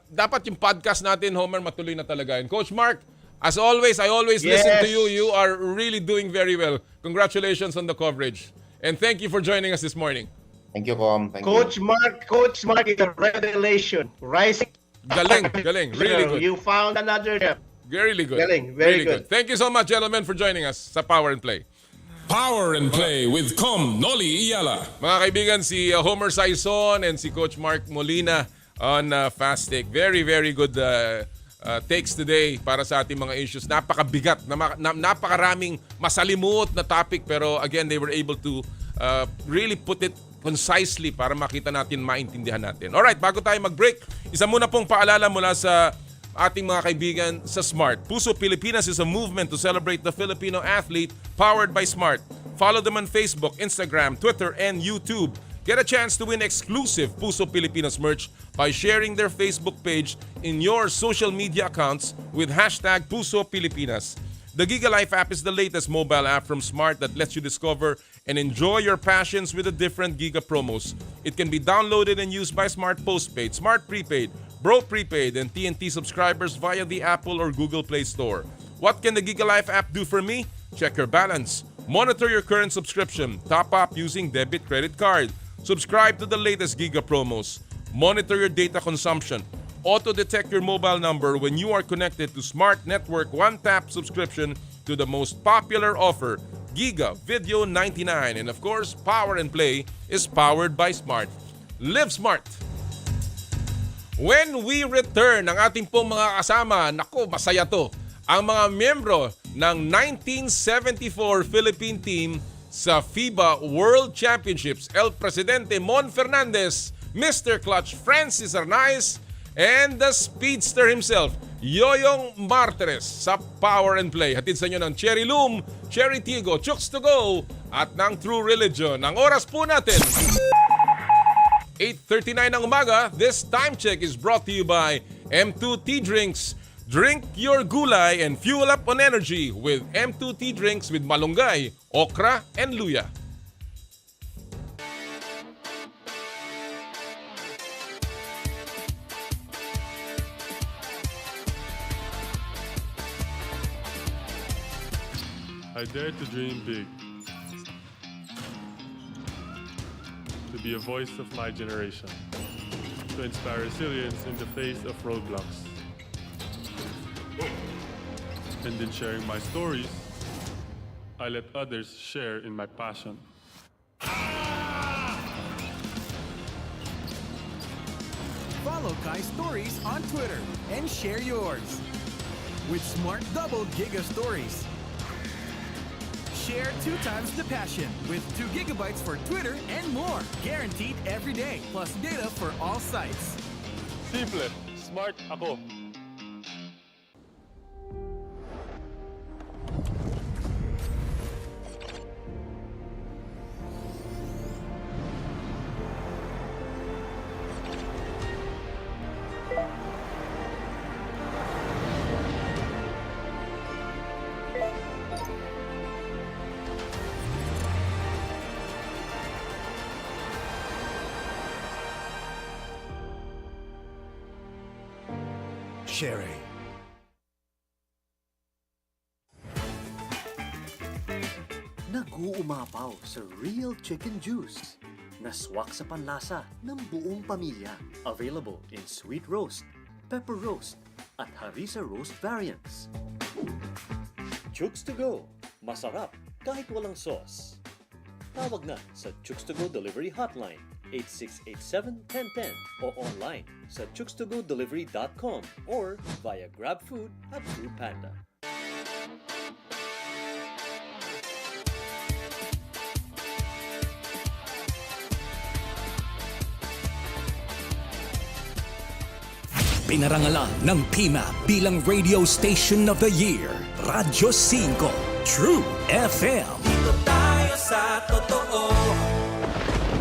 Dapat yung podcast natin, Homer, matuloy na talaga. And Coach Mark, as always, I always listen to you. You are really doing very well. Congratulations on the coverage. And thank you for joining us this morning. Thank you, Com. Thank Coach you. Coach Mark is a revelation. Rising. Galing. Really good. You found another gem. Really good. Galing. Very really good. Thank you so much, gentlemen, for joining us sa Power and Play. Power and Play with Com Noli Iyala. Mga kaibigan, si Homer Saison and si Coach Mark Molina on Fast Take. Very, very good takes today para sa ating mga issues. Napakabigat, napakaraming masalimuot na topic, pero again, they were able to really put it concisely para makita natin, maintindihan natin. Alright, bago tayo mag-break, isa muna pong paalala mula sa ating mga kaibigan sa Smart. Puso Pilipinas is a movement to celebrate the Filipino athlete powered by Smart. Follow them on Facebook, Instagram, Twitter, and YouTube. Get a chance to win exclusive Puso Pilipinas merch by sharing their Facebook page in your social media accounts with hashtag Puso Pilipinas. The Giga Life app is the latest mobile app from Smart that lets you discover and enjoy your passions with the different Giga promos. It can be downloaded and used by Smart Postpaid, Smart Prepaid, Bro Prepaid, and TNT subscribers via the Apple or Google Play Store. What can the Giga Life app do for me? Check your balance, monitor your current subscription, top up using debit credit card, subscribe to the latest Giga promos, monitor your data consumption, auto-detect your mobile number when you are connected to Smart Network one-tap subscription to the most popular offer, Giga Video 99. And of course, Power and Play is powered by Smart. Live Smart! When we return, ang ating pong mga kasama, naku, masaya to, ang mga miyembro ng 1974 Philippine team sa FIBA World Championships, El Presidente Mon Fernandez, Mr. Clutch Francis Arnaiz, and the speedster himself, Yoyong Martires sa Power and Play. Hatid sa inyo ng Cherry Loom, Cherry Tigo, Chooks to Go, at ng True Religion. Ang oras po natin, 8:39 ng umaga. This time check is brought to you by M2 Tea Drinks. Drink your gulay and fuel up on energy with M2 Tea Drinks with malunggay, okra, and luya. I dare to dream big, to be a voice of my generation, to inspire resilience in the face of roadblocks. And in sharing my stories, I let others share in my passion. Follow Kai's stories on Twitter and share yours with Smart Double Giga Stories. Share 2 times the passion with 2 gigabytes for Twitter and more. Guaranteed every day, plus data for all sites. Simple, smart ako. Sherry. Nag-uumapaw sa real chicken juice. Naswak sa panlasa ng buong pamilya. Available in sweet roast, pepper roast, at harissa roast variants. Chooks to go. Masarap kahit walang sauce. Tawag na sa Chooks to Go Delivery Hotline 8687-1010 o online sa chookstogodelivery.com or via GrabFood at Foodpanda. Pinarangalan ng PMAP bilang Radio Station of the Year. Radyo 5, True FM. Dito tayo sa totoo.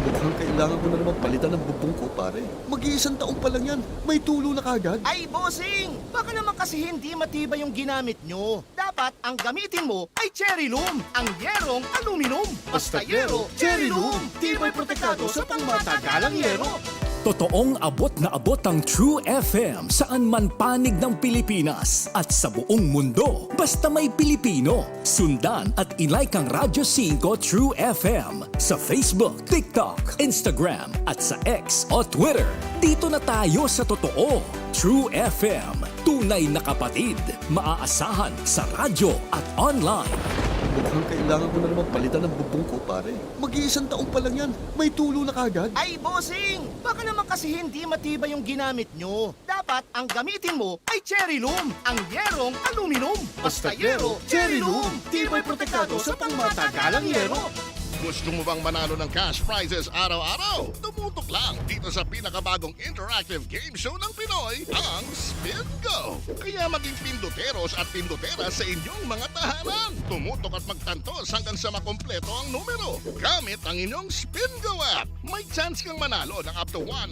Mukhang kailangan ko na naman palitan ng bubong ko, pare. Mag-iisang taon pa lang yan. May tulo na kagad. Ay, bossing! Baka naman kasi hindi matibay yung ginamit nyo. Dapat ang gamitin mo ay cherry loom, ang yerong aluminum. Basta yero, cherry loom. Tibay protektado sa pangmatagalang yero. Totoong abot na abot ang True FM saan man panig ng Pilipinas at sa buong mundo. Basta may Pilipino. Sundan at ilike ang Radyo 5 True FM sa Facebook, TikTok, Instagram at sa X o Twitter. Dito na tayo sa totoo. True FM. Tunay na kapatid. Maaasahan sa radyo at online. Mukhang kailangan ko na naman palitan ng bubong ko, pare. Mag-iisang taon pa lang yan. May tulo na kagad. Ay, bossing! Baka naman kasi hindi matibay yung ginamit nyo. Dapat ang gamitin mo ay cherry loom, ang yerong aluminum. Basta yero, cherry loom. Tibay protektado sa pangmatagalang yero. Gusto mo bang manalo ng cash prizes araw-araw? Tumutok lang dito sa pinakabagong interactive game show ng Pinoy, ang Spin Go! Kaya maging pinduteros at pinduteras sa inyong mga tahanan. Tumutok at magtantos hanggang sa makompleto ang numero. Gamit ang inyong Spin Go app. May chance kang manalo ng up to 100,000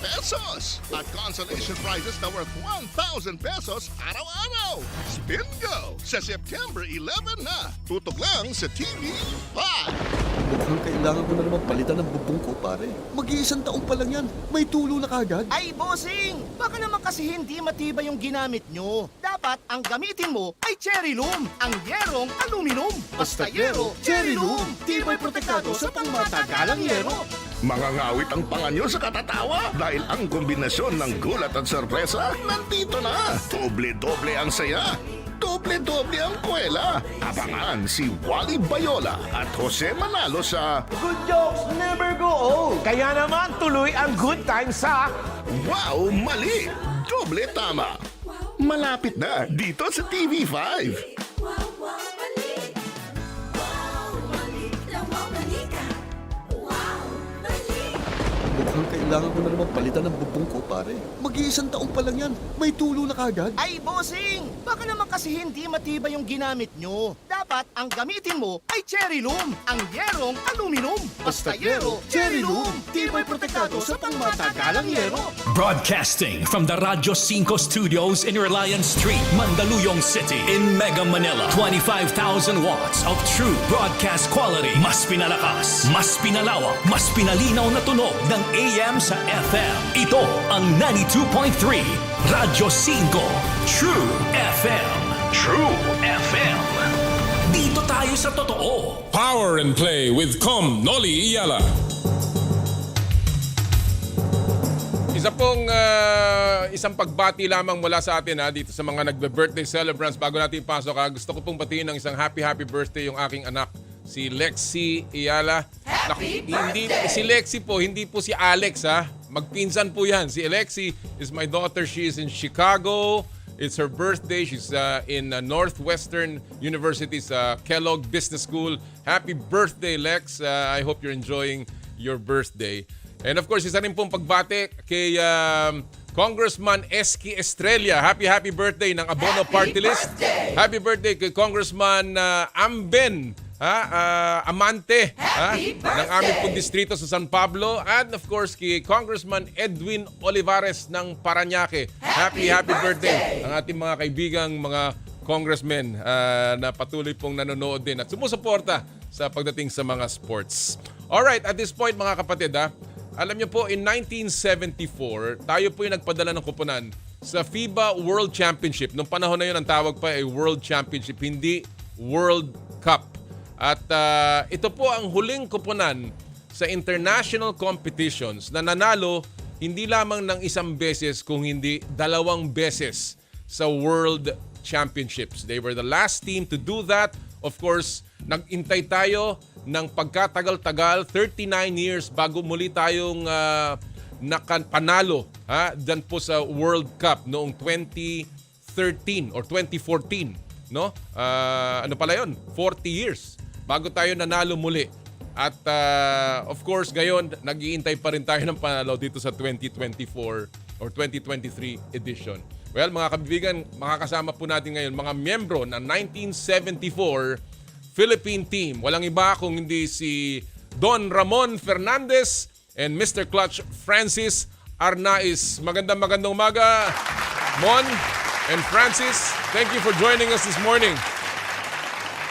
pesos at consolation prizes na worth 1,000 pesos araw-araw. Spin Go sa September 11 na. Tutok lang sa TV5. Mukhang kailangan ko na naman palitan ng bubong ko, pare. Mag-iisang taon pa lang yan. May tulo na kagad. Ay, bossing! Baka naman kasi hindi matibay yung ginamit nyo. Dapat ang gamitin mo ay cherry loom, ang yerong aluminum. Basta yero, cherry loom. Tibay protektado sa pangmatagalang yero. Mangangawit ang panga nyo sa katatawa dahil ang kombinasyon ng gulat at sorpresa nandito na. Doble-doble ang saya. Doble-doble ang kwela. Abangan si Wally Bayola at Jose Manalo sa Good jokes never go old. Kaya naman tuloy ang good times sa Wow, Mali! Doble tama. Malapit na dito sa TV5. Mukhang kailangan ko na naman palitan ng bubong ko, pare. Mag-iisang taon pa lang yan. May tulo na kagad. Ay, bossing! Baka naman kasi hindi matibay yung ginamit nyo. Dapat ang gamitin mo ay cherry loom, ang yerong aluminum. Basta yero, cherry loom. Tibay protektado sa pangmatagalang yero. Broadcasting from the Radyo 5 studios in Reliance Street, Mandaluyong City, in Mega Manila. 25,000 watts of true broadcast quality. Mas pinalakas, mas pinalawak, mas pinalinaw na tunog ng AM sa FM. Ito ang 92.3 Radyo 5 True FM. True FM. Dito tayo sa totoo. Power and Play with Noli Iyala. Isang pagbati lamang mula sa atin dito sa mga nagbe-birthday celebrants. Bago natin pasok, gusto ko pong batiin ng isang happy birthday yung aking anak, si Lexi Iyala. Hindi si Lexi po, hindi po si Alex Magpinsan po yan. Si Lexi is my daughter. She is in Chicago. It's her birthday. She's in Northwestern University's Kellogg Business School. Happy birthday, Lex. I hope you're enjoying your birthday. And of course, isa rin pong pagbati kay Congressman Eski Estrella. Happy birthday ng Abono Party List. Happy birthday kay Congressman Amben Amante ng aming pong distrito sa San Pablo. And of course, kay Congressman Edwin Olivares ng Parañaque. Happy birthday ang ating mga kaibigang mga congressmen na patuloy pong nanonood din at sumusuporta sa pagdating sa mga sports. Alright, at this point mga kapatid, alam niyo po, in 1974, tayo po yung nagpadala ng kuponan sa FIBA World Championship. Noong panahon na yun, ang tawag pa ay World Championship, hindi World Cup. At ito po ang huling kuponan sa international competitions na nanalo hindi lamang ng isang beses kung hindi 2 beses sa World Championships. They were the last team to do that. Of course, nag-intay tayo ng pagkatagal-tagal, 39 years bago muli tayong panalo dyan po sa World Cup noong 2013 or 2014. No? Ano pala yun? 40 years bago tayo nanalo muli. At of course, ngayon, nag-iintay pa rin tayo ng panalo dito sa 2024. or 2023 edition. Well, mga kaibigan, makakasama po natin ngayon mga miyembro ng 1974 Philippine team. Walang iba kung hindi si Don Ramon Fernandez and Mr. Clutch Francis Arnaiz. Magandang umaga, Mon and Francis. Thank you for joining us this morning.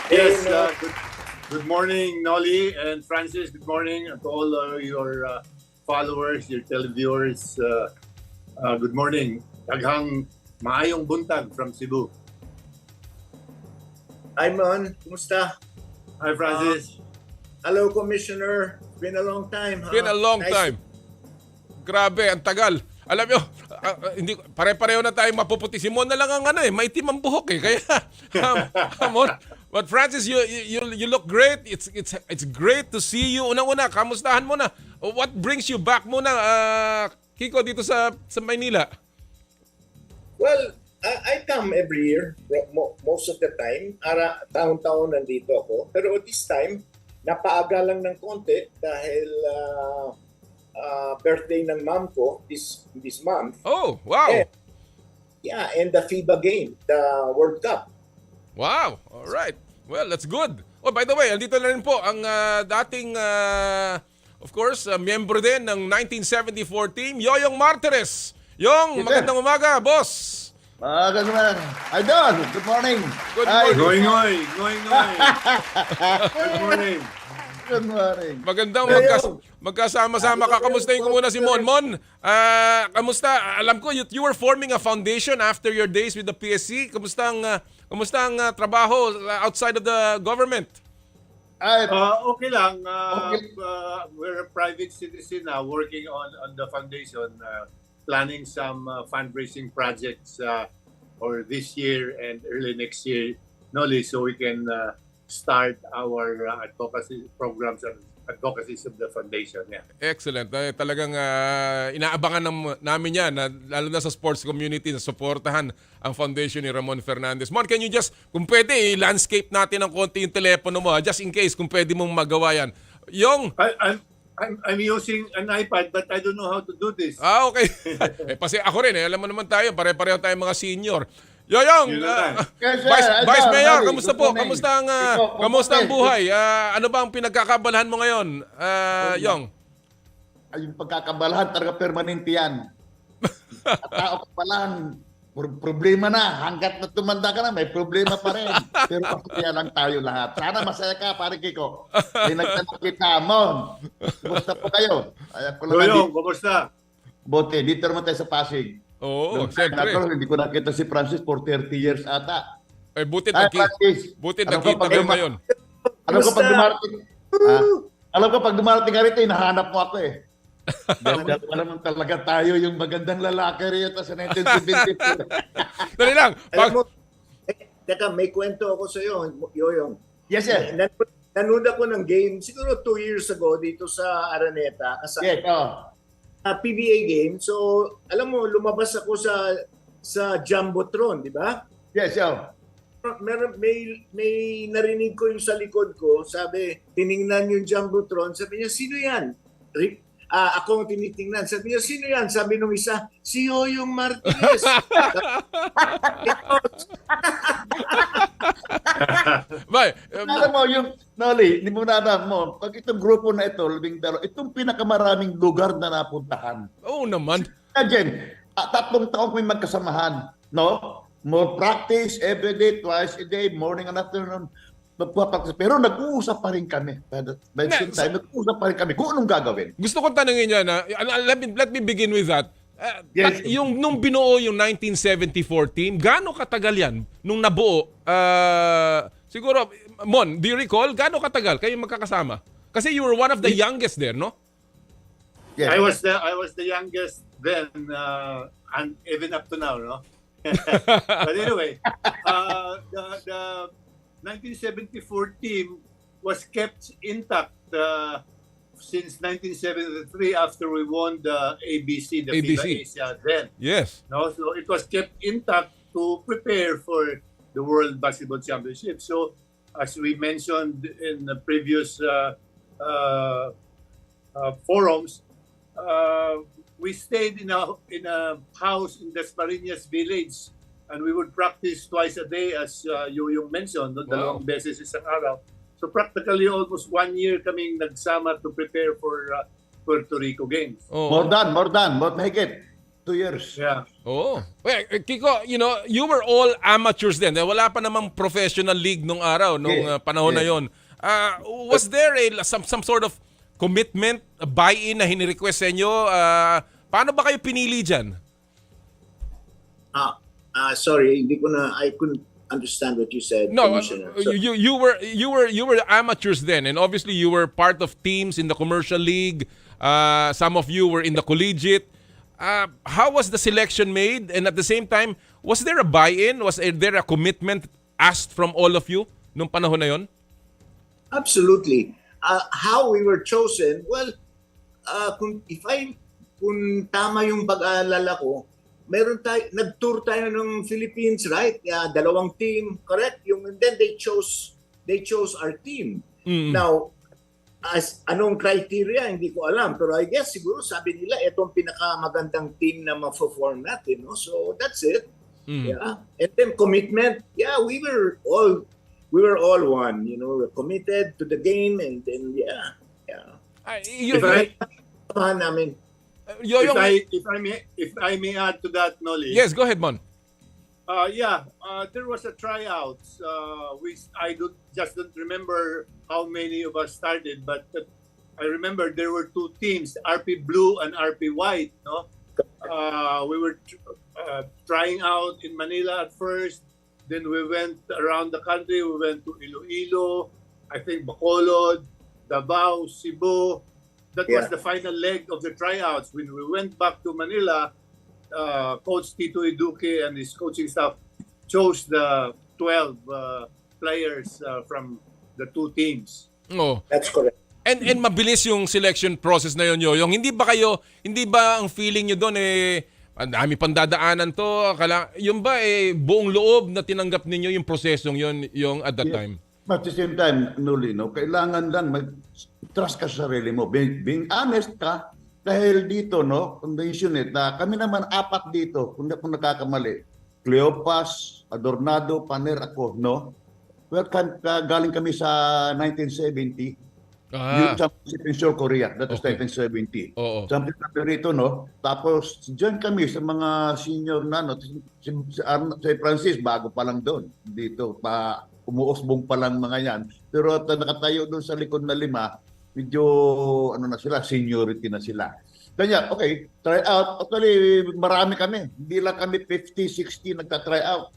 Yes, good morning, Nolly and Francis. Good morning to all your followers, your televiewers. Good morning. Daghang maayong buntag from Cebu. Hi, Mon. Kumusta? Hi, Francis. Hello, Commissioner. Been a long time, huh? Been a long time. Grabe, ang tagal. Alam nyo, hindi pare-pareho na tayong mapuputi. Si Mon na lang ang maitim ang buhok eh. Kaya, Mon. But Francis, you look great. It's great to see you. Unang-una, kamustahan mo na. What brings you back muna, Kiko, dito sa Maynila? Well, I come every year, most of the time. Taon-taon nandito ako. Pero this time, napaaga lang ng konti dahil birthday ng mom ko this month. Oh, wow. And the FIBA game, the World Cup. Wow, all right. Well, that's good. Oh, by the way, andito na rin po ang dating, of course, miyembro din ng 1974 team, Yoyong Martires. Yong, magandang umaga, boss. Magandang umaga. Idol, good morning. Good morning. Going. Good morning. Good morning. Magandang magkasama-sama ka. Kamustahin ko muna si Mon. Mon, kamusta? Alam ko, you were forming a foundation after your days with the PSC. Kamusta ang trabaho outside of the government? Okay lang. We're a private citizen now working on the foundation, planning some fundraising projects for this year and early next year, Nolly, so we can start our advocacy programs and advocacies of the foundation. Yeah. Excellent. Talagang inaabangan namin yan, lalo na sa sports community, na suportahan ang foundation ni Ramon Fernandez. Mon, can you just, kung pwede, landscape natin ng konti yung telepono mo, just in case, kung pwede mong magawa yan. Yung... I'm using an iPad but I don't know how to do this. Okay. Kasi ako rin, alam mo naman tayo, pare-pareho tayong mga senior. Yoyong, Vice Mayor, kamusta po? Kamusta ang buhay? Ano ba ang pinagkakabalahan mo ngayon, Yong? Yung pagkakabalahan, talaga permanente yan. At tao ka pa lang, problema na. Hanggat na tumanda ka na, may problema pa rin. Pero masaya lang tayo lahat. Sana masaya ka, pare Kiko. May nagtanong kita, Mon. Kumusta po kayo? Yoyong, kumusta? Bote, dito naman tayo sa Pasig. Oo, siyempre. Hindi ko nakita si Francis for 30 years ata. Buti nakita kayo ngayon. Alam ko pag dumarating ka rito, hinahanap mo ako eh. Dahil alam talaga tayo yung magandang lalaki rito sa 1972. Dali lang. Teka, may kwento ako sa iyo, Yoyong. Yes, sir. Nanood ako ng game siguro 2 years ago dito sa Araneta. Yes, PBA game. So, alam mo, lumabas ako sa Jumbotron, di ba? Yes, sir. May narinig ko yung sa likod ko. Sabi, tiningnan yung Jumbotron. Sabi niya, sino yan? Ako ang tinitingnan. Sabi niya, sino yan? Sabi nung isa, si Yoyong Martinez. Alam mo, yung Noli, hindi mo naanap mo, pag itong grupo na ito, itong pinakamaraming lugar na napuntahan. Oo naman. Again, 3 taong may magkasamahan. No? More practice, every day, twice a day, morning and afternoon. Pero nag-uusap pa rin kami. By the same time, nag-uusap pa rin kami kung anong gagawin. Gusto kong tanungin niya na, let me begin with that. Yes. Nung binuo yung 1974 team, gaano katagal yan nung nabuo? Siguro, Mon, do you recall? Gaano katagal kayo magkakasama? Kasi you were one of the youngest there, no? Yes. I was the youngest then, and even up to now, no? But anyway, the 1974 team was kept intact since 1973 after we won the ABC, the FIBA Asia then. Yes. No, so it was kept intact to prepare for the World Basketball Championship. So, as we mentioned in the previous forums, we stayed in a house in Dasmariñas village, and we would practice twice a day, as yung mentioned, no? Dalawang beses isang araw. So practically almost 1 year kaming nagsama to prepare for Puerto Rico games. More than, mahigit. 2 years. Yeah. Oh. Well, Kiko, you were all amateurs then. Wala pa namang professional league nung araw, nung panahon na yon. Was there some sort of commitment, a buy-in na hinirequest sa inyo? Paano ba kayo pinili dyan? Sorry, I couldn't understand what you said. No, So, you were amateurs then, and obviously you were part of teams in the commercial league. Some of you were in the collegiate. How was the selection made? And at the same time, was there a buy-in? Was there a commitment asked from all of you nung panahon na yon? absolutely. How we were chosen, well, kung tama yung pag-aalala ko, nag-tour tayo ng Philippines, right? Dalawang team, correct? And then they chose our team. Now, as anong criteria, hindi ko alam. Pero I guess siguro sabi nila, itong pinakamagandang team na ma-perform natin. No? So that's it. Yeah. And then commitment, we were all one. We're committed to the game, and then If I may add to that, Noli. Yes, go ahead, Mon. There was a tryout. I don't remember how many of us started, but I remember there were two teams, RP Blue and RP White. No, we were trying out in Manila at first. Then we went around the country. We went to Iloilo, I think Bacolod, Davao, Cebu. That was the final leg of the tryouts. When we went back to Manila, Coach Tito Iduque and his coaching staff chose the 12 players from the two teams. Oh. That's correct. And mabilis yung selection process na yun, Yoyong. Hindi ba ang feeling nyo doon ang dami pang dadaanan to, yung ba buong loob na tinanggap ninyo yung prosesong yung at that time? But at the same time, Noli, kailangan lang mag-trust ka sa sarili mo. Being honest ka, dahil dito, condition kami naman 4 dito, kung nakakamali. Cleopas, Adornado, Paner, ako, Well, galing kami sa 1970. Youth Championship in South Korea. That was 1970. Something na rito, Tapos, dyan kami sa mga senior na, si Francis, bago pa lang doon. Dito, umuusbong pa lang mga yan. Pero nakatayo doon sa likod na 5, medyo, seniority na sila. Kanya, okay, try out. Actually, marami kami. Hindi lang kami 50, 60 nagta-try out.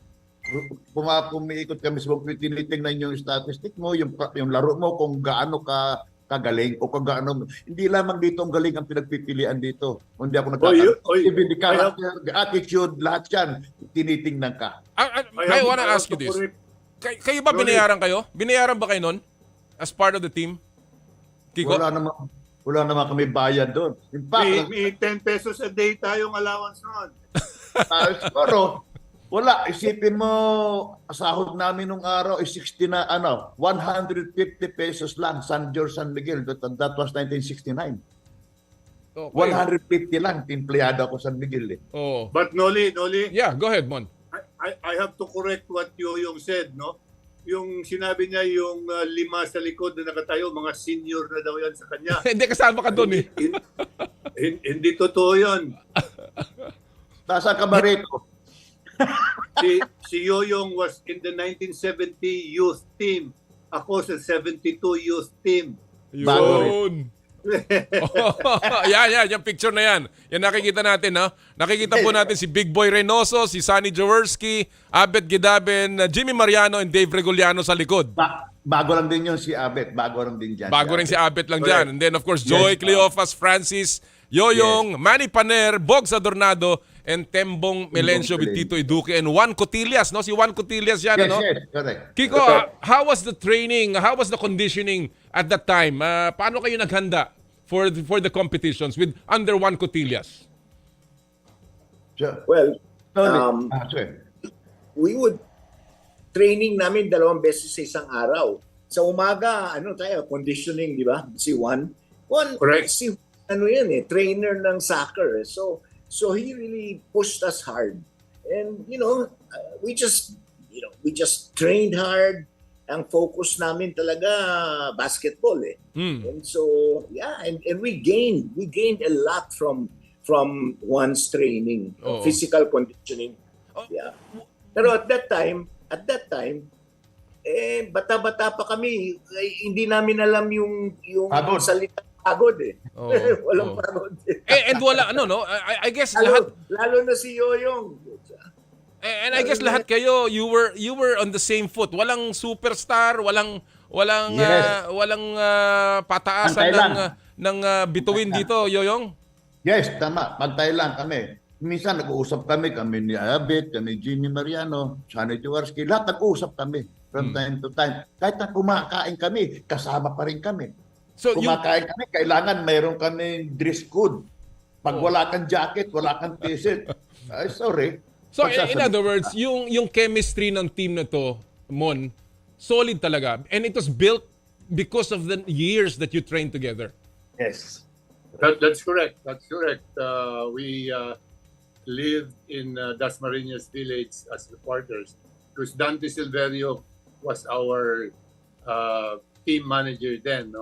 Pumiikot kami sa mga tinitingnan yung statistic mo, yung laro mo, kung gaano ka kagaling o kung gaano. Hindi lamang dito ang galing ang pinagpipilian dito. Hindi ako even the character, the attitude, lahat yan, tinitingnan ka. I wanna ask you this. Kayo ba binayaran kayo? Binayaran ba kayo nun? As part of the team? Kiko? Wala naman kami bayad doon. In fact, may 10 pesos a day tayong allowance noon. Siguro, wala. Isipin mo, sahod namin nung araw is 150 pesos lang, San George, San Miguel. That was 1969. Okay. 150 lang, empleyado ako San Miguel. But Noli. Yeah, go ahead, Mon. I have to correct what Yoyong said, Yung sinabi niya yung 5 sa likod na nakatayo, mga senior na daw yan sa kanya. Hindi, kasama ka doon Hindi totoo yun. Nasa ka ba rito? Si Yoyong was in the 1970 youth team. Ako sa 72 youth team. Yun. Yan, yung picture na yan. Yan nakikita natin, Nakikita po natin si Big Boy Reynoso, si Sonny Jaworski, Abet Gidaben, Jimmy Mariano, and Dave Reguliano sa likod. Bago lang din yun si Abet. Bago rin din dyan. Bago rin si Abet lang dyan. And then of course, Joy Cleofas, Francis, Yoyong, Manny Paner, Bogs Adornado, and Tembong Melencio with Tito Iduque, and Juan Cotillas, Si Juan Cotillas yan, Yes, correct. Kiko, how was the training? How was the conditioning at that time? Paano kayo naghanda for the competitions with under Juan Cotillas? Well, we would training namin 2 beses sa isang araw. Sa umaga, conditioning, di ba? Si Juan. Correct. Si ano yan trainer ng soccer. So he really pushed us hard. And we just trained hard. Ang focus namin talaga basketball And so and we gained a lot from one's training, physical conditioning. Pero at that time bata-bata pa kami, hindi namin alam yung salita pagod Walang pagod. And wala I guess lahat lalo na si Yoyong. And I guess lahat kayo you were on the same foot. Walang superstar, walang pataasan ng bituin dito, Yoyong. Yes, tama. Pantay lang kami. Minsan nag-uusap kami ni Abet, kami Jimmy Mariano, Sonny Jaworski, lahat nag-uusap kami from time to time. Kahit na kumakain kami, kasama pa rin kami. So kumakain kami, kailangan mayroon kami dress code. Pag wala kang jacket, wala kang t-shirt, sorry. So in other words, yung chemistry ng team na to, Mon, solid talaga. And it was built because of the years that you trained together. Yes. That's correct. We lived in Dasmariñas village as reporters because Dante Silverio was our team manager then.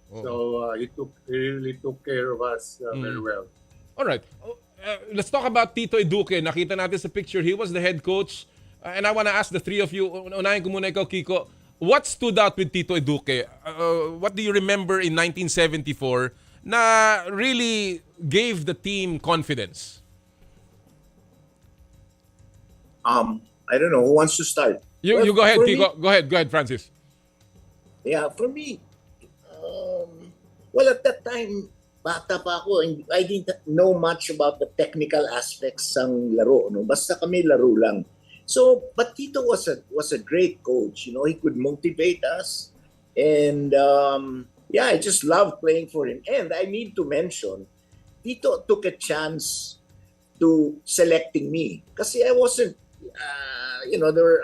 So he really took care of us very well. All right. Let's talk about Tito Eduque. Nakita natin sa picture, he was the head coach. And I want to ask the three of you, unahin ko muna ikaw, Kiko, what stood out with Tito Eduque? What do you remember in 1974 na really gave the team confidence? I don't know. Who wants to start? You go ahead, Kiko. Go ahead, Francis. Yeah, for me, well, at that time, bata pa ako, I didn't know much about the technical aspects ng laro. Basta kami laro lang. So, but Tito was a great coach. He could motivate us. And I just loved playing for him. And I need to mention, Tito took a chance to selecting me. Kasi I wasn't,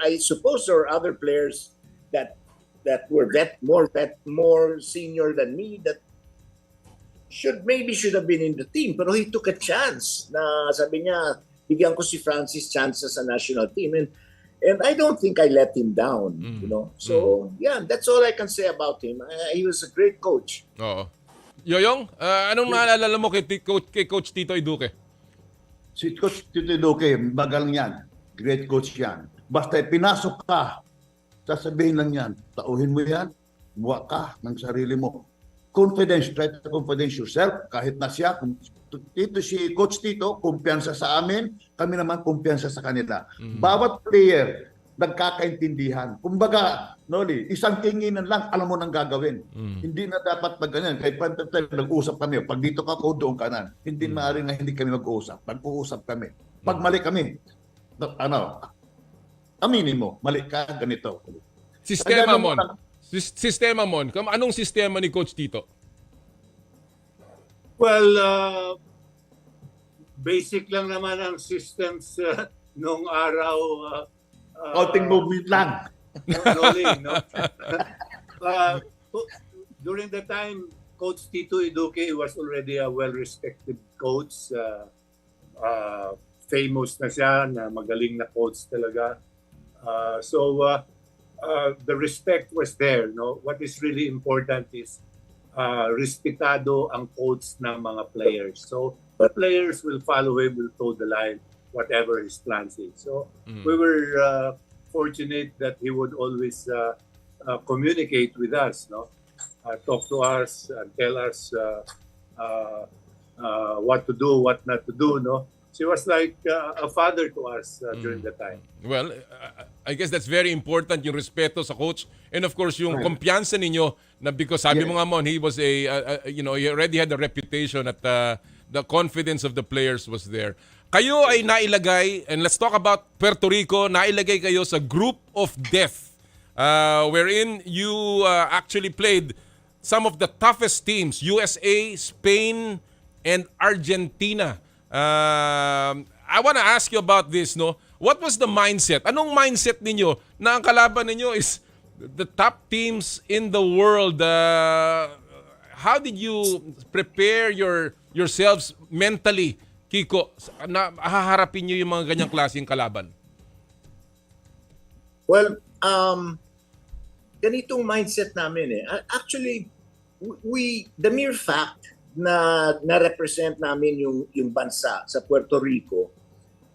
I suppose there were other players that were more senior than me that should have been in the team, pero he took a chance na sabi niya bigyan ko si Francis chance sa national team and I don't think I let him down, So that's all I can say about him. He was a great coach. Yoyong, anong naalala mo kay Coach Tito Eduque? Si Coach Tito Eduque, magaling yan. Great coach yan. Basta pinasok ka, sasabihin lang yan, tauhin mo yan, buwa ka ng sarili mo. Confidence, try to confidence yourself. Kahit na siya, si Coach Tito, kumpiyansa sa amin, kami naman kumpiyansa sa kanila. Bawat player, nagkakaintindihan. Kumbaga, Noli, isang tinginan lang, alam mo nang gagawin. Hindi na dapat ganyan. Kahit nag-usap kami, pag dito ka ko, doon ka na. Hindi maaaring na hindi kami mag-uusap. Mag-uusap kami. Pag mali kami, aminin mo, mali ka, ganito. Sistema mo. Anong sistema ni Coach Tito? Well, basic lang naman ang systems nung araw. Outing movement lang. During the time, Coach Tito Eduque was already a well-respected coach. Famous na siya, na magaling na coach talaga. The respect was there. What is really important is respetado ang coach ng mga players. So the players will follow him, will toe the line, whatever his plans is. So we were fortunate that he would always communicate with us, talk to us and tell us what to do, what not to do. She was like a father to us during the time. Well, I guess that's very important, yung respeto sa coach. And of course, yung kumpiyansa ninyo, na because sabi mo nga mo, he was he already had a reputation at the confidence of the players was there. Kayo ay nailagay, and let's talk about Puerto Rico, nailagay kayo sa group of death, wherein you actually played some of the toughest teams, USA, Spain, and Argentina. I want to ask you about this, What was the mindset? Anong mindset ninyo na ang kalaban ninyo is the top teams in the world? how did you prepare yourselves mentally, Kiko, na haharapin niyo yung mga ganyang klaseng kalaban? Well, ganitong mindset namin eh. Actually, the mere fact na na-represent namin yung bansa sa Puerto Rico,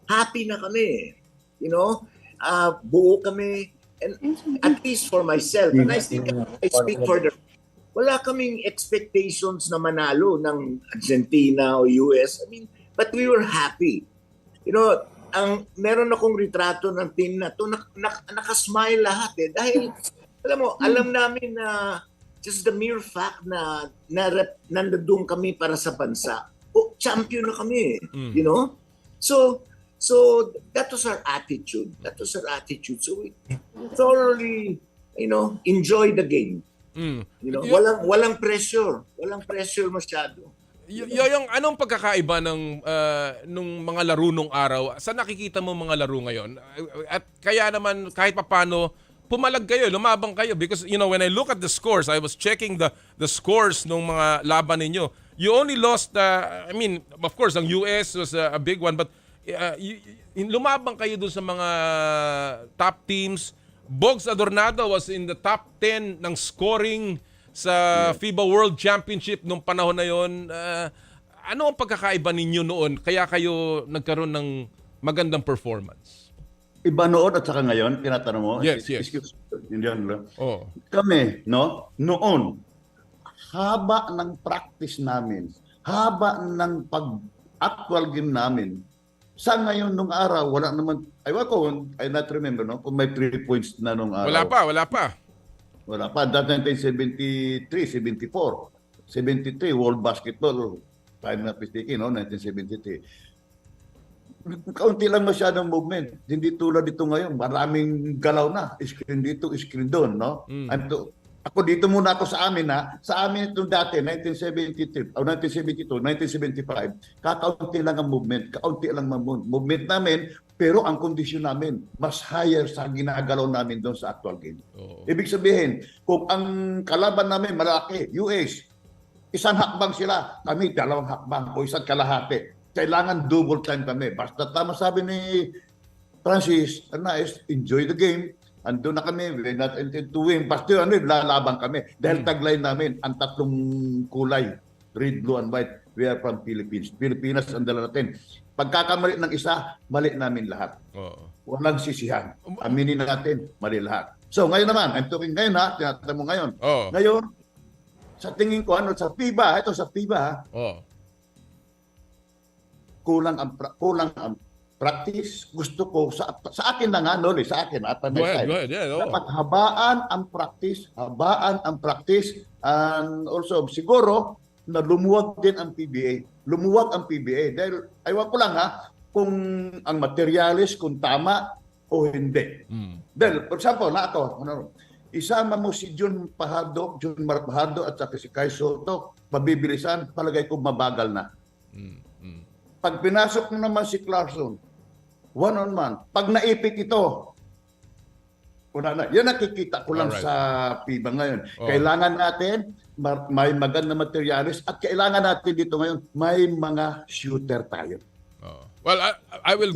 happy na kami. You know, buo kami, and at least for myself, and I think I speak for the, wala kaming expectations na manalo ng Argentina o US. I mean, but we were happy. You know, meron akong retrato ng team na to, nakasmile lahat eh. Dahil, alam mo, alam namin na just the mere fact na nandun kami para sa bansa, champion na kami, you know? So that was our attitude. So we thoroughly, you know, enjoy the game. You know, walang pressure masyado. Yung anong pagkakaiba ng nung mga laro nung araw? Saan nakikita mo mga laro ngayon? At kaya naman kahit papaano pumalag kayo, lumabang kayo, because you know, when I look at the scores, I was checking the scores nung mga laban ninyo. You only lost I mean, of course, ang US was a big one, but lumabang kayo dun sa mga top teams. Bogs Adornado was in the top 10 ng scoring sa FIBA World Championship nung panahon na yon. Ano ang pagkakaiba ninyo noon kaya kayo nagkaroon ng magandang performance? Iba noon at saka ngayon, tinatanong mo? Yes. Oh. Kami, no? Noon, haba ng practice namin, haba ng actual game namin, sa ngayon nung araw, wala naman, I not remember, no? Kung may 3 points na nung araw. Wala pa. That 1973, 74, 73, World Basketball, if I'm not mistaken, no? 1973. Kaunti lang masyadong movement. Hindi tulad dito ngayon. Maraming galaw na. Screen dito, screen doon, no? Ako dito muna ako sa amin, ha? Sa amin itong dati, 1973, o 1972, 1975, kakaunti lang ang movement. Kaunti lang ang movement namin, pero ang kondisyon namin, mas higher sa ginagalaw namin doon sa actual game. Ibig sabihin, kung ang kalaban namin malaki, US, isang hakbang sila, kami 2 hakbang o 1 kalahati. Kailangan double time kami. Basta tama sabi ni Francis, enjoy the game. Ando na kami, we're not intended to win. Basta lalaban kami. Dahil tagline namin, ang 3 kulay, red, blue, and white, we are from Philippines. Pilipinas ang dala natin. Pagkakamali ng isa, mali namin lahat. Walang sisihan. Aminin natin, mali lahat. So ngayon naman, I'm talking ngayon ha, tinatanong mo ngayon. Ngayon, sa tingin ko, sa FIBA, ito sa FIBA, kulang ang practice. Gusto ko sa akin lang Noli, sa akin at Go ahead. Yeah, dapat habaan ang practice, and also siguro na lumuwag din ang PBA. Dahil aywan ko lang kung ang materialis kung tama o hindi. Dahil for example, isama mo si John Mar Pajardo at saka si Kai Soto, mabibilisan, palagay ko mabagal na. Pag pinasok mo naman si Clarkson, one-on-one, pag naipit ito, yan nakikita ko lang sa FIBA ngayon. Kailangan natin may maganda materialis at kailangan natin dito ngayon may mga shooter tayo. Well, I will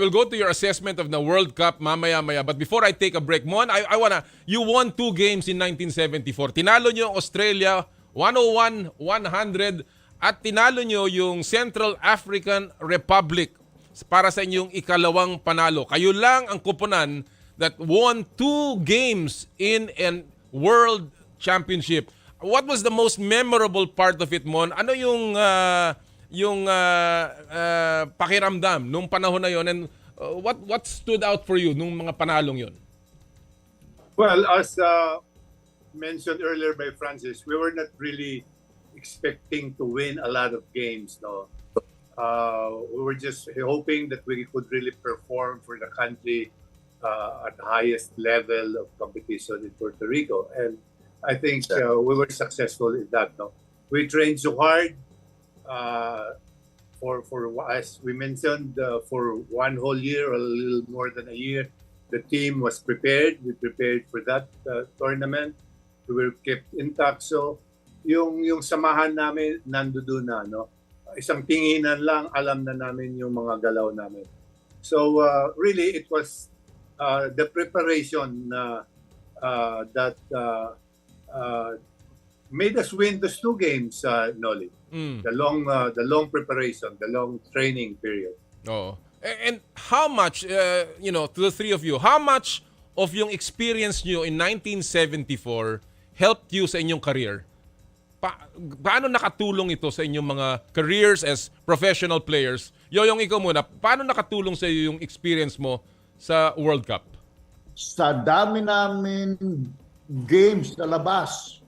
go to your assessment of the World Cup mamaya-maya. But before I take a break, Mon, you won 2 games in 1974. Tinalo niyo ang Australia 101-100 at tinalo nyo yung Central African Republic para sa inyong ikalawang panalo. Kayo lang ang kupunan that won 2 games in a World Championship. What was the most memorable part of it, Mon? Ano yung pakiramdam nung panahon na yon, and what stood out for you nung mga panalong yon? Well, as mentioned earlier by Francis, we were not really expecting to win a lot of games. No, we were just hoping that we could really perform for the country at the highest level of competition in Puerto Rico, and I think we were successful in that. No, we trained so hard for as we mentioned for 1 whole year, or a little more than a year. The team was prepared. We prepared for that tournament. We were kept intact. So yung samahan namin nandoon na, no? Isang tinginan lang, alam na namin yung mga galaw namin. So really, it was the preparation that made us win those 2 games, Noli. The long preparation, the long training period. Oo. And how much, to the three of you, how much of yung experience nyo in 1974 helped you sa inyong career? Paano nakatulong ito sa inyong mga careers as professional players? Yoyong, ikaw muna, paano nakatulong sa iyo yung experience mo sa World Cup? Sa dami namin games na labas,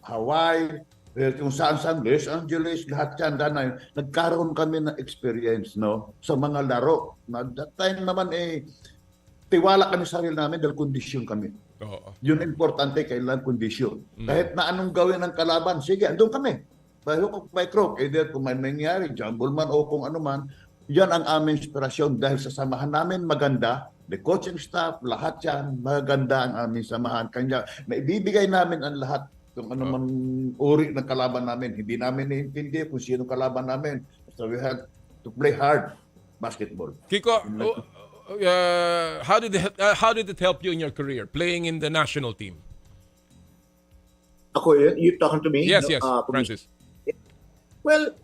Hawaii, kung saan-saan, Los Angeles, lahat yan, nagkaroon kami ng experience, no, sa mga laro. That time naman, tiwala kami sa sarili namin dahil kondisyon kami. Yun importante, kailangan kondisyon. Kahit na anong gawin ng kalaban, sige, andun kami. May crook, either kung may nangyari, jumble man o kung ano man, yan ang aming inspirasyon dahil sa samahan namin maganda, the coaching staff, lahat yan, maganda ang aming samahan. Kanya, maibibigay namin ang lahat kung ano man uri ng kalaban namin. Hindi namin naiintindi kung sino kalaban namin. So we had to play hard basketball. Kiko, how did it help you in your career playing in the national team? Ako, you talking to me? Yes, Francis. Well,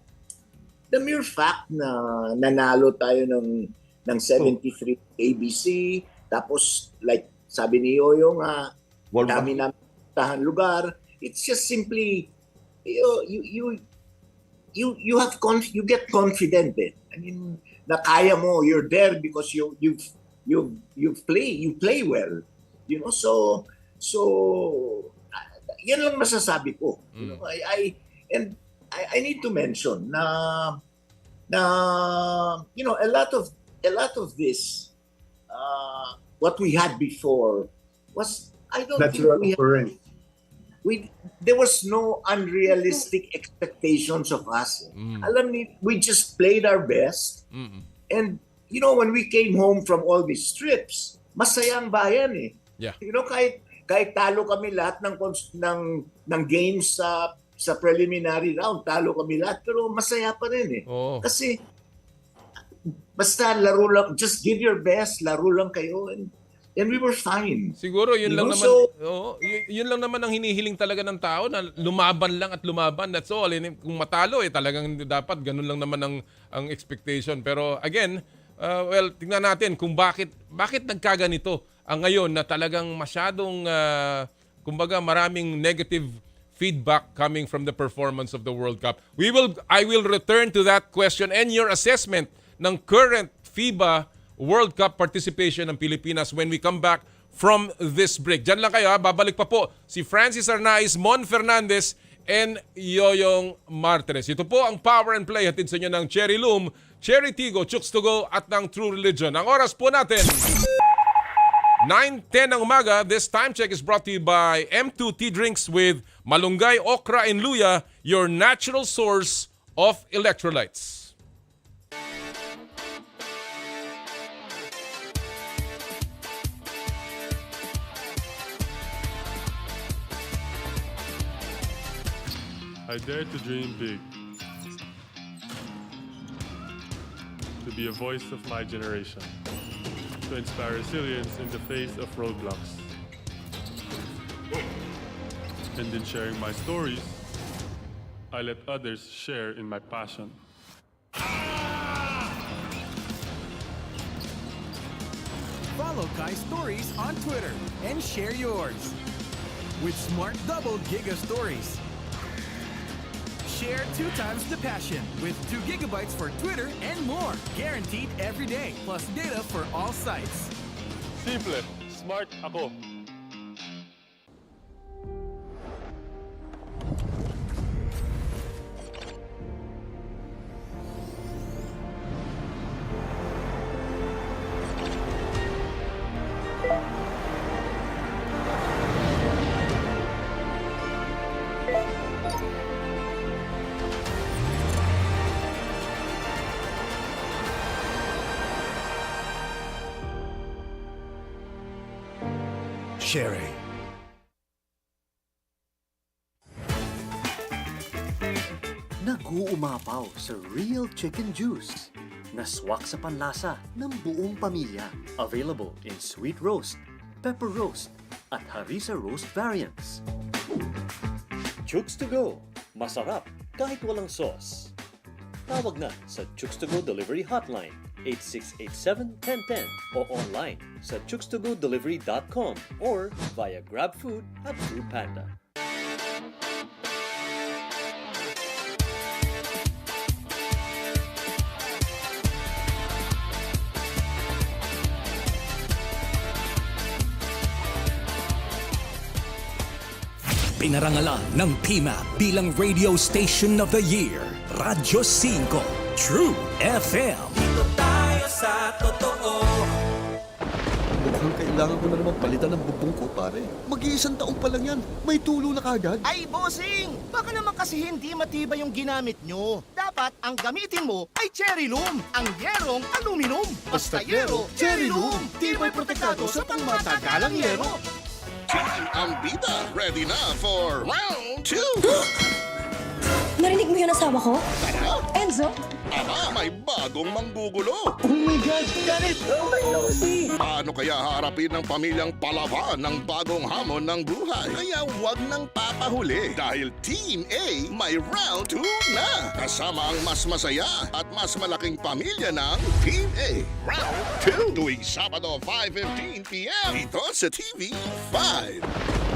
the mere fact na nanalo tayo ng 73 ABC, tapos like sabi ni Yoyo nga, dami namin tahan lugar, it's just simply you get confident. I mean, na kaya mo, you're there because you play well, so yan lang masasabi ko. I need to mention na a lot of this what we had before was, I don't think there was no unrealistic expectations of us. Alam ni, we just played our best. And when we came home from all these trips, masaya ang bayan eh. Yeah. Kahit talo kami lahat ng games sa preliminary round, talo kami lahat, pero masaya pa rin eh. Kasi basta laro lang, just give your best, laro lang kayo, and we were fine. Siguro yun lang naman, yun lang naman ang hinihiling talaga ng tao, na lumaban lang at lumaban, that's all. Kung matalo talagang dapat ganun lang naman ang expectation. Pero again, tingnan natin kung bakit nagkaganito ang ngayon na talagang masyadong kumbaga maraming negative feedback coming from the performance of the World Cup. I will return to that question and your assessment ng current FIBA World Cup participation ng Pilipinas when we come back from this break. Diyan lang kayo, babalik pa po si Francis Arnaiz, Mon Fernandez, and Yoyong Martires. Ito po ang Power and Play, hatid sa inyo ng Cherry Loom, Cherry Tigo, Chooks to Go at ng True Religion. Ang oras po natin, 9:10 ng umaga. This time check is brought to you by M2 Tea Drinks with Malunggay, Okra, and Luya, your natural source of electrolytes. I dare to dream big, to be a voice of my generation, to inspire resilience in the face of roadblocks. And in sharing my stories, I let others share in my passion. Follow Kai's stories on Twitter and share yours with Smart Double Giga Stories. Share 2 times the passion with 2 gigabytes for Twitter and more. Guaranteed every day, plus data for all sites. Simple, smart ako. Sherry. Nag-uumapaw sa real chicken juice na swak sa panlasa ng buong pamilya. Available in sweet roast, pepper roast, at harissa roast variants. Chooks to go. Masarap kahit walang sauce. Tawag na sa Chooks to Go Delivery Hotline 8687-1010 o online sa chookstogodelivery.com or via GrabFood at Foodpanda. Pinarangalan ng PMAP bilang Radio Station of the Year, Radyo 5, True FM. Dito tayo sa totoo. Mukhang kailangan ko na naman palitan ng bubong ko, pare. Mag-iisang taong pa lang yan. May tulo na kagad. Ay, bossing! Baka naman kasi hindi matibay yung ginamit nyo. Dapat ang gamitin mo ay cherry loom, ang yerong aluminum. Basta yero, cherry loom. Tibay protektado sa pangmatagalang yero. Team Ambida, ready na for round 2. Narinig mo yun asawa ko? Enzo? Aba, may bagong manggugulo. Oh my God! Ganito! May nosy! Paano kaya haharapin ng pamilyang palaban ng bagong hamon ng buhay? Kaya wag nang papahuli dahil Team A may round 2 na. Kasama ang mas masaya at mas malaking pamilya ng Team A. Round 2 tuwing Sabado 5:15 p.m. Ito sa TV5.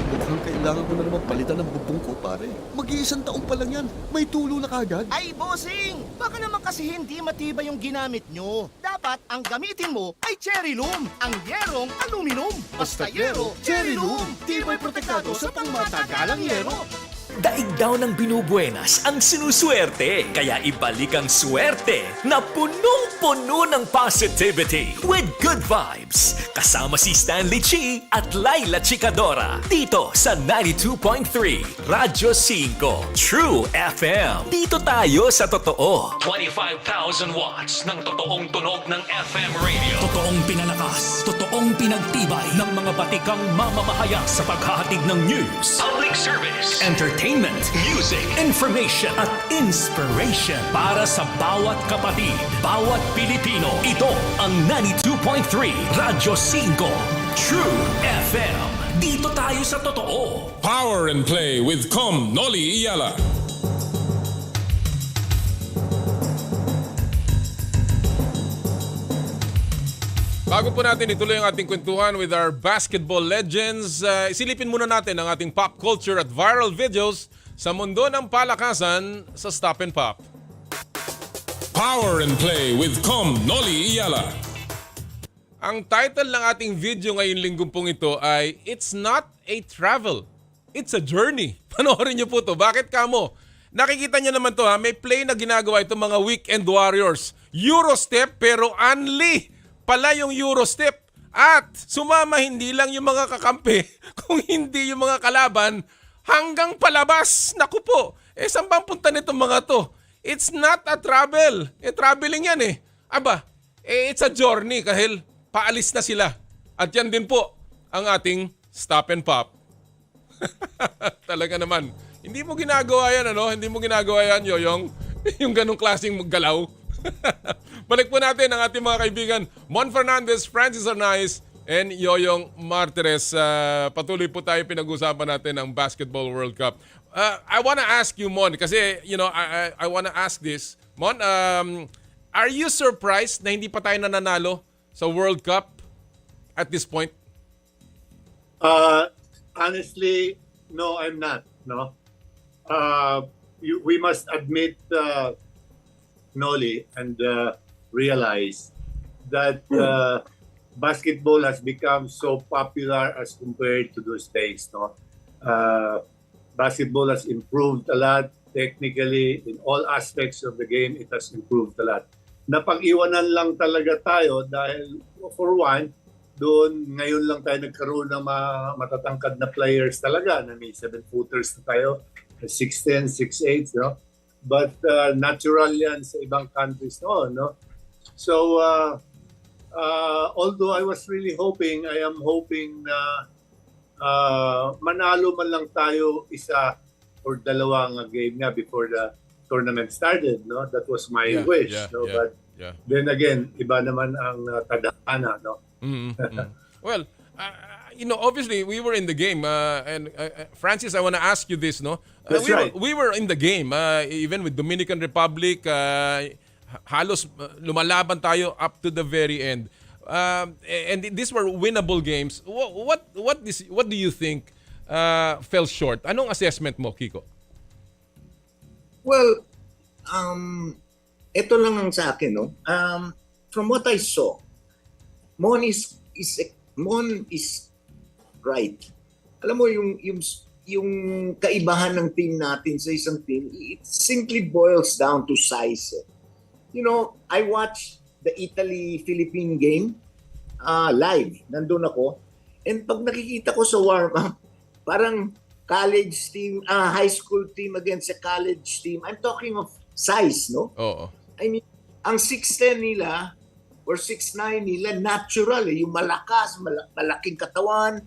Mukhang kailangan ko na naman palitan ng bubong ko, pare. Mag-iisang taong pa lang yan. May tulo na kagad. Ay, bossing! Baka naman kasi hindi matibay yung ginamit nyo. Dapat ang gamitin mo ay cherry loom, ang yerong aluminum. Basta yero, cherry loom. Tibay protektado sa pangmatagalang yero. Daig daw ng binubuenas ang sinuswerte, kaya ibalik ang swerte na punong-puno ng positivity with good vibes. Kasama si Stanley Chi at Laila Chicadora dito sa 92.3 Radyo 5 True FM. Dito tayo sa totoo. 25,000 watts ng totoong tunog ng FM radio. Totoong pinalakas, totoong pinagtibay ng mga batikang mamamahayag sa paghahatid ng news, public service, entertainment, music, information at inspiration para sa bawat kapatid, bawat Pilipino. Ito ang 92.3 Radyo 5 True FM. Dito tayo sa totoo. Power and Play with Noli Iyala. Bago po natin ituloy ang ating kwentuhan with our basketball legends, isilipin muna natin ang ating pop culture at viral videos sa mundo ng palakasan sa Stop and Pop. Power and Play with Noli Iyala. Ang title ng ating video ngayong linggong pong ito ay It's Not a Travel, It's a Journey. Panoorin niyo po to. Bakit kamo? Nakikita niyo naman to ha, may play na ginagawa itong mga weekend warriors. Eurostep pero only pala yung Eurostep. At sumama hindi lang yung mga kakampi, kung hindi yung mga kalaban, hanggang palabas. Naku po, saan bang punta nitong mga to? It's not a travel. Traveling yan eh. Aba, it's a journey kahil paalis na sila. At yan din po ang ating Stop and Pop. Talaga naman. Hindi mo ginagawa yan, ano? Hindi mo ginagawa yan, Yoyong. Yung ganong klaseng galaw. Balik po natin ang ating mga kaibigan Mon Fernandez, Francis Arnaiz, and Yoyong Martires. Patuloy po tayo pinag-usapan natin ang Basketball World Cup. I wanna ask you, Mon, kasi I wanna ask this. Mon, are you surprised na hindi pa tayo nananalo sa World Cup at this point? Honestly, no, I'm not. No, we must admit, Noli, and realize that basketball has become so popular as compared to those days. No, basketball has improved a lot technically in all aspects of the game. It has improved a lot. Napag-iwanan lang talaga tayo dahil for one, doon ngayon lang tayo nagkaroon ng matatangkad na players talaga na may 7-footers na tayo, 6'10", 6'8", no? But natural yan sa ibang countries noon, no? So, although I was really hoping, I am hoping na manalo man lang tayo isa or dalawang game nga before the tournament started, no? That was my Yeah, wish, yeah, no? yeah, But yeah. then again, iba naman ang tadhana, no? Well, obviously we were in the game, and Francis, I want to ask you this, no? That's right. We were in the game, even with Dominican Republic. Halos lumalaban tayo up to the very end, and these were winnable games. What do you think fell short? Anong assessment mo, Kiko? Well, ito lang ang sa akin, no? From what I saw, Mon is right. Alam mo yung kaibahan ng team natin sa isang team, it simply boils down to size. You know, I watched the Italy-Philippine game live. Nandun ako. And pag nakikita ko sa warm-up, parang college team, high school team against a college team. I'm talking of size, no? Oo. I mean, ang 6'10 nila or 6'9 nila, natural. Yung malakas, malaking katawan.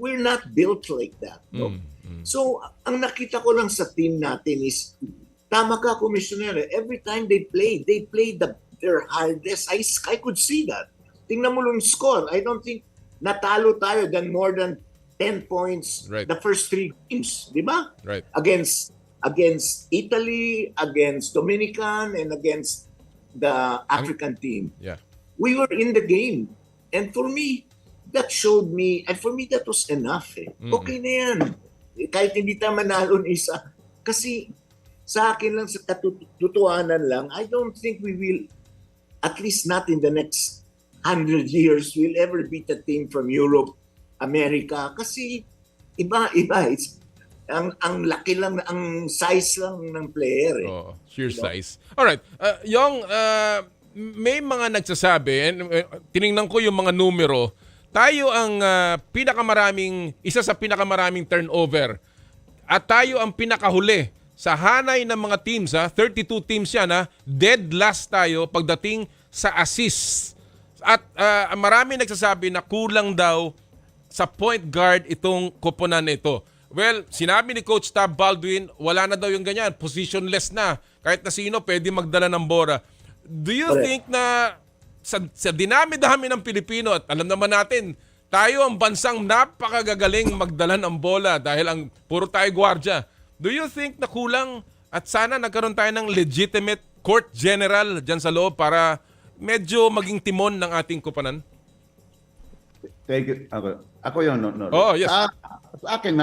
We're not built like that. No? So, ang nakita ko lang sa team natin is, tama ka, Commissioner. Every time they play their hardest. I could see that. Tingnan mo yung score. I don't think natalo tayo than more than 10 points the first 3 games. Di ba? Right. Against Italy, against Dominican, and against the African team. Yeah. We were in the game. And for me, that showed me, and for me, that was enough. Okay na yan. Kahit hindi tayo manalo ng isa. Kasi sa akin lang, sa katotohanan lang, I don't think we will, at least not in the next 100 years, will ever beat a team from Europe, America. Kasi iba. Ang laki lang, ang size lang ng player. Oh, sheer size. Alright. Yung, may mga nagsasabi, and tiningnan ko yung mga numero, tayo ang isa sa pinakamaraming turnover. At tayo ang pinakahuli sa hanay ng mga teams. 32 teams yan. Dead last tayo pagdating sa assists. At marami nagsasabi na kulang daw sa point guard itong koponan na ito. Well, sinabi ni Coach Tab Baldwin, wala na daw yung ganyan. Positionless na. Kahit na sino, pwede magdala ng bola. Do you think na sa dinami-dami ng Pilipino, at alam naman natin, tayo ang bansang napakagagaling magdala ng bola dahil ang puro tayo gwardiya. Do you think na kulang at sana nagkaroon tayo ng legitimate court general dyan sa loob para medyo maging timon ng ating koponan? Thank you. Ako yun. No. Oh, yes. Sa akin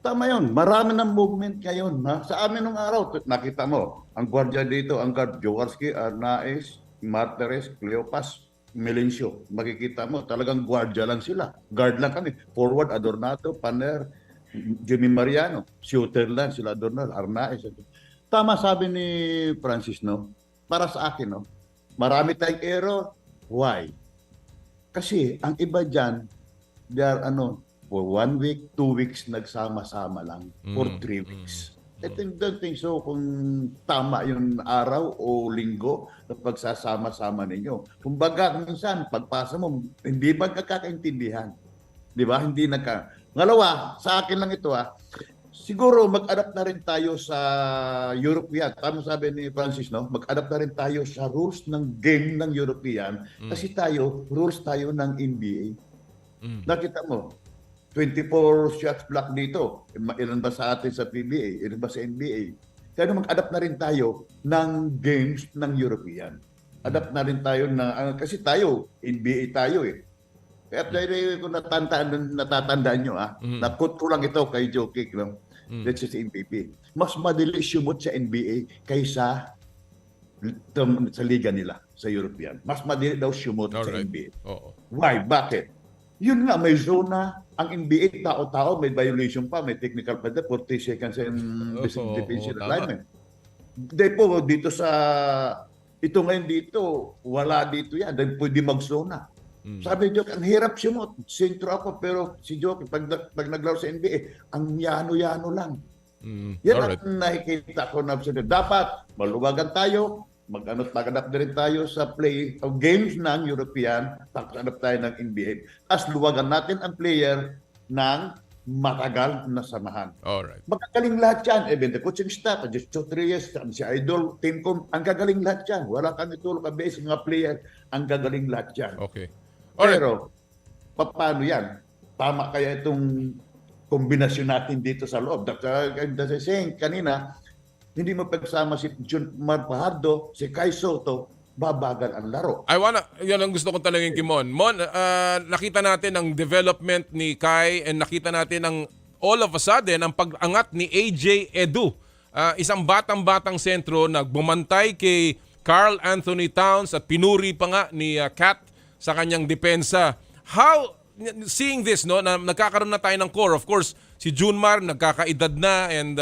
tama yun. Marami ng movement ngayon. Sa amin nung araw, nakita mo, ang gwardiya dito, ang guard, Jaworski, Arnaez, Martires, Cleopas, Melencio. Makikita mo, talagang gwardiya lang sila. Guard lang kami. Forward, Adornato, Paner, Jimmy Mariano, shooter lang sila, Adornato, Arnaez. Tama sabi ni Francis, no? Para sa akin, no? Marami tayong error. Why? Kasi ang iba dyan, they are for 1 week, 2 weeks, nagsama-sama lang. For 3 weeks. I don't think so kung tama yung araw o linggo na pagsasama-sama ninyo. Kumbaga, minsan, pagpasa mo, hindi magkakaintindihan. Di ba? Hindi Ngalawa, sa akin lang ito siguro mag-adapt na rin tayo sa European. Tama sabi ni Francis, no? Mag-adapt na rin tayo sa rules ng game ng European. Kasi rules tayo ng NBA. Nakita mo, 24 shots block dito. Ilan ba sa atin sa PBA? Ilan ba sa NBA? Kaya mag-adapt na rin tayo ng games ng European. Adapt na rin tayo kasi tayo, NBA tayo Kaya kung natatandaan nyo, na-quote ko lang ito kay Joe Kick, no? That's just MVP. Mas madali sumot sa NBA kaysa sa liga nila, sa European. Mas madali daw sumot sa NBA. Why? Bakit? Yun nga, may zona. Ang NBA, tao-tao, may violation pa, may technical pa, 40 seconds in defensive alignment. Depo, dito ito ngayon dito, wala dito yan. Dahil pwede mag-zona. Sabi ni Joke, ang hirap sumot. Sentro ako, pero si Joke, pag naglaro sa NBA, ang yano-yano lang. Yan ang nakikita ko na dapat maluwagan tayo, mag-adapt na rin tayo sa play of games ng European, mag-adapt tayo ng NBA. As luwagan natin ang player ng matagal na samahan. Alright. Magagaling lahat yan. Even the coaching staff, just 2-3 years, si Idol, team ko, ang gagaling lahat yan. Wala kang itulong ka base, mga player, ang gagaling lahat yan. Okay. Alright. Pero, paano yan? Tama kaya itong kombinasyon natin dito sa loob. That's saying, kanina, hindi mo pagsama si Jun Marpahardo, si Kai Soto, babagal ang laro. Yan ang gusto kong tanungin kay Mon. Mon, nakita natin ang development ni Kai and nakita natin ang all of a sudden ang pag-angat ni AJ Edu. Isang batang-batang sentro na bumantay kay Carl Anthony Towns at pinuri pa nga ni Kat sa kanyang depensa. How, seeing this, no, na nagkakaroon na tayo ng core, of course, si Junmar nagkakaedad na and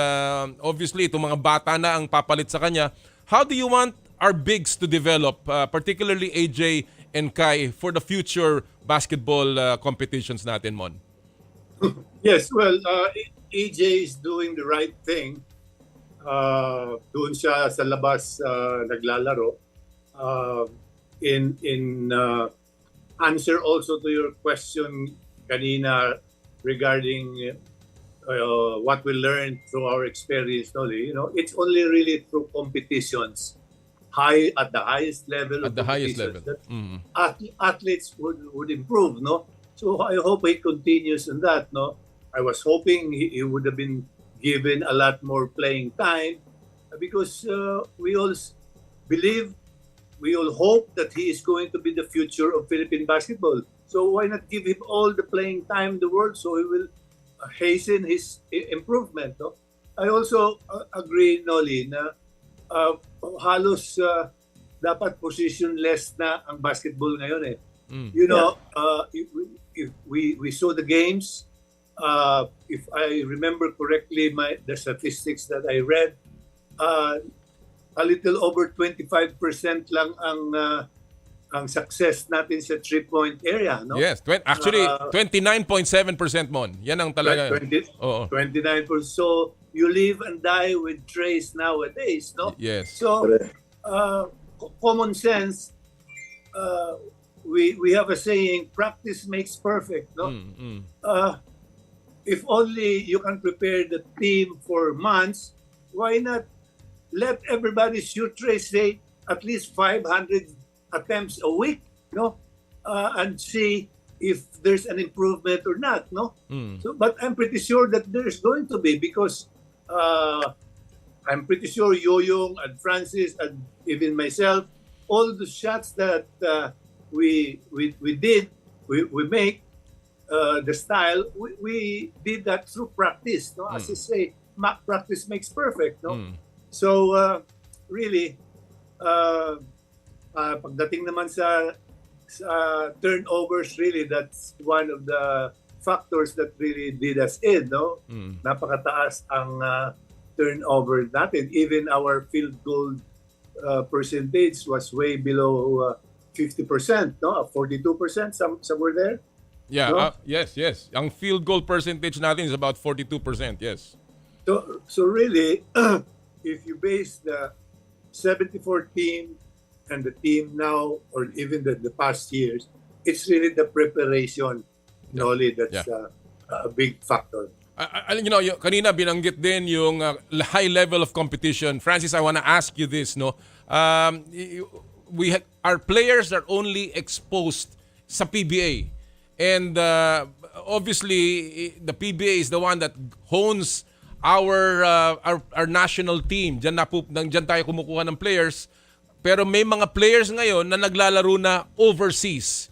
obviously itong mga bata na ang papalit sa kanya. How do you want our bigs to develop, particularly AJ and Kai, for the future basketball competitions natin, Mon? Yes, well, AJ is doing the right thing. Doon siya sa labas naglalaro. In answer also to your question kanina regarding what we learned through our experience, it's only really through competitions. At the highest level. At the highest level. Athletes would improve, no? So I hope he continues in that, no? I was hoping he would have been given a lot more playing time because we all believe, we all hope that he is going to be the future of Philippine basketball. So why not give him all the playing time in the world so he will hasten his improvement, no? I also agree, Noli, na halos dapat positionless na ang basketball ngayon eh. If we saw the games, if I remember correctly the statistics that I read, a little over 25% lang ang success natin sa 3-point area, no? Yes, actually 29.7%, Mon. Yan ang talaga. 29%. So you live and die with trays nowadays, no? Yes. So common sense, we have a saying, practice makes perfect, no? If only you can prepare the team for months, why not let everybody shoot trays, say at least 500 attempts a week, no? And see if there's an improvement or not, no? So, but I'm pretty sure that there's going to be because I'm pretty sure Yoyong and Francis and even myself, all the shots that we make, the style, we did that through practice, no? As you say, practice makes perfect, no? So really, pagdating naman sa turnovers, really, that's one of the factors that really did us in, no? Napakataas ang turnover natin. Even our field goal percentage was way below 50%, no? 42%, somewhere there. Yeah, no? Yes. Ang field goal percentage natin is about 42%, yes. So really, if you base the 74 team and the team now, or even the past years, it's really the preparation, Noli, that's a big factor. Kanina binanggit din yung high level of competition. Francis, I want to ask you this, no? Our players are only exposed sa PBA. And obviously, the PBA is the one that hones our national team. Diyan tayo kumukuha ng players. Pero may mga players ngayon na naglalaro na overseas.